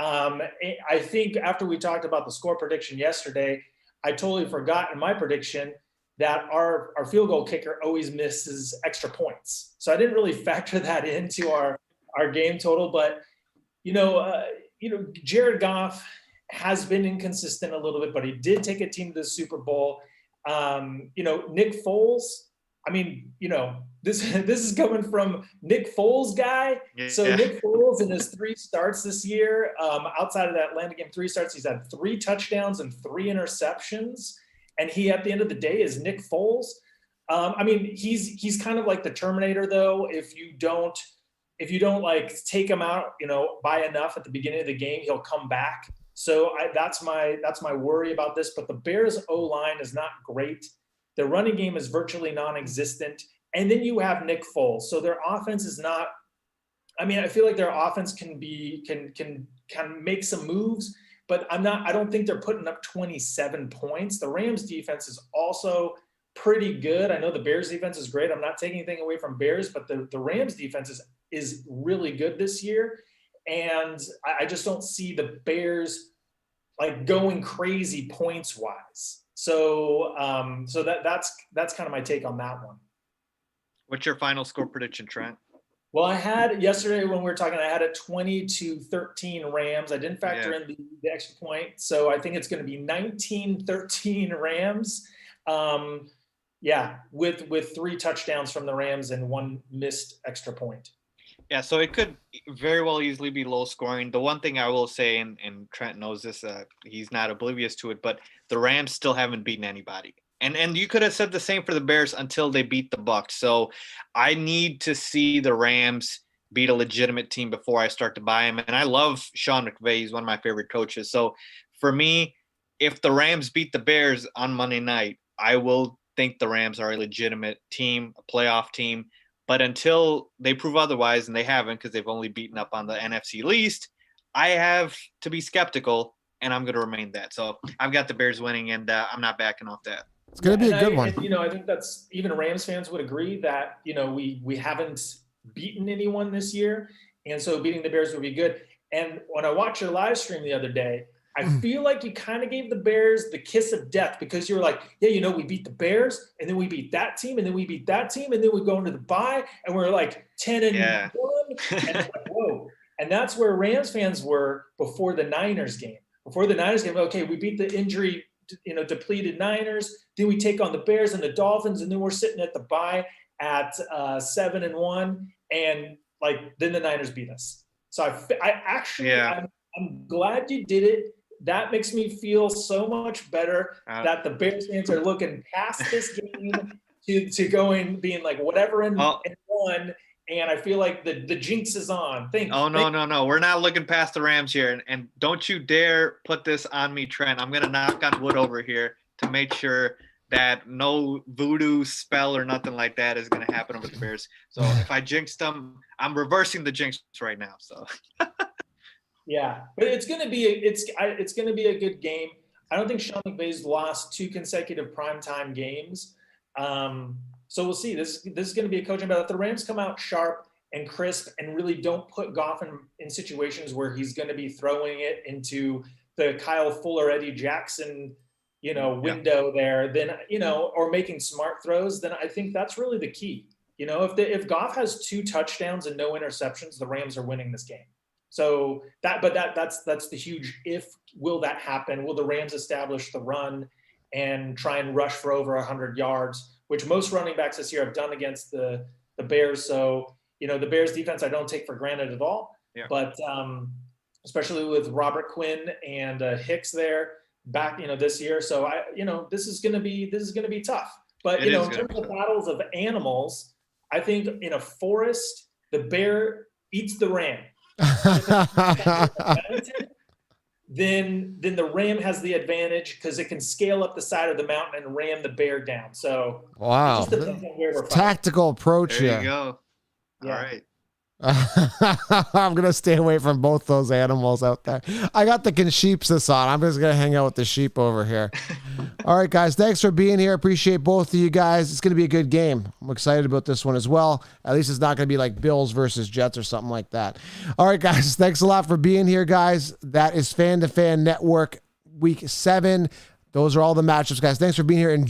I think after we talked about the score prediction yesterday, I totally forgot in my prediction that our field goal kicker always misses extra points. So I didn't really factor that into our game total, but, Jared Goff has been inconsistent a little bit, but he did take a team to the Super Bowl. Nick Foles, I mean, this is coming from Nick Foles guy. Yeah. So Nick Foles in his 3 starts this year, outside of that Atlanta game, 3 starts, he's had 3 touchdowns and 3 interceptions. And he, at the end of the day, is Nick Foles. I mean, he's kind of like the Terminator, though. If you don't like take him out, by enough at the beginning of the game, he'll come back. So that's my worry about this. But the Bears O-line is not great. Their running game is virtually non-existent. And then you have Nick Foles. So their offense is not, I mean, I feel like their offense can make some moves, but I don't think they're putting up 27 points. The Rams defense is also pretty good. I know the Bears defense is great. I'm not taking anything away from Bears, but the Rams defense is really good this year. And I just don't see the Bears like going crazy points wise. So that's kind of my take on that one. What's your final score prediction, Trent? Well, I had yesterday when we were talking, I had it 20-13 Rams. I didn't factor in the extra point. So I think it's going to be 19-13 Rams. With 3 touchdowns from the Rams and 1 missed extra point. Yeah, so it could very well easily be low scoring. The one thing I will say, and Trent knows this, he's not oblivious to it, but the Rams still haven't beaten anybody. And you could have said the same for the Bears until they beat the Bucs. So I need to see the Rams beat a legitimate team before I start to buy them. And I love Sean McVay. He's one of my favorite coaches. So for me, if the Rams beat the Bears on Monday night, I will think the Rams are a legitimate team, a playoff team. But until they prove otherwise, and they haven't because they've only beaten up on the NFC least, I have to be skeptical, and I'm going to remain that. So I've got the Bears winning, and I'm not backing off that. It's going to be a good one. And, I think that's even Rams fans would agree that, we haven't beaten anyone this year. And so beating the Bears would be good. And when I watched your live stream the other day, I feel like you kind of gave the Bears the kiss of death because you were like, we beat the Bears and then we beat that team and then we beat that team and then we go into the bye and we're like 10-1. And it's like, whoa. And that's where Rams fans were before the Niners game. Okay, we beat the injury depleted Niners. Then we take on the Bears and the Dolphins, and then we're sitting at the bye at 7-1, and then the Niners beat us. So I'm glad you did it. That makes me feel so much better that the Bears fans are looking past this game to going being like whatever in one. And I feel like the jinx is on. No. We're not looking past the Rams here. And don't you dare put this on me, Trent. I'm going to knock on wood over here to make sure that no voodoo spell or nothing like that is going to happen with the Bears. So if I jinxed them, I'm reversing the jinx right now. So yeah, but it's going to be a good game. I don't think Sean McVay's lost 2 consecutive primetime games. So we'll see. This is going to be a coaching battle. If the Rams come out sharp and crisp and really don't put Goff in situations where he's going to be throwing it into the Kyle Fuller, Eddie Jackson, window there, then, or making smart throws, then I think that's really the key. If Goff has 2 touchdowns and no interceptions, the Rams are winning this game. So that's the huge if. Will that happen? Will the Rams establish the run and try and rush for over 100 yards? Which most running backs this year have done against the Bears. So, the Bears defense I don't take for granted at all. Yeah. But especially with Robert Quinn and Hicks there back, this year. So this is gonna be tough. But in terms of battles of animals, I think in a forest, the bear eats the ram. Then the ram has the advantage because it can scale up the side of the mountain and ram the bear down. So wow, it just depends on where we're tactical approach. There you go. Yeah. All right. I'm gonna stay away from both those animals out there. I got the sheepsis on. I'm just gonna hang out with the sheep over here. All right, guys. Thanks for being here. Appreciate both of you guys. It's gonna be a good game. I'm excited about this one as well. At least it's not gonna be like Bills versus Jets or something like that. All right, guys. Thanks a lot for being here, guys. That is Fan to Fan Network Week 7. Those are all the matchups, guys. Thanks for being here. Enjoy.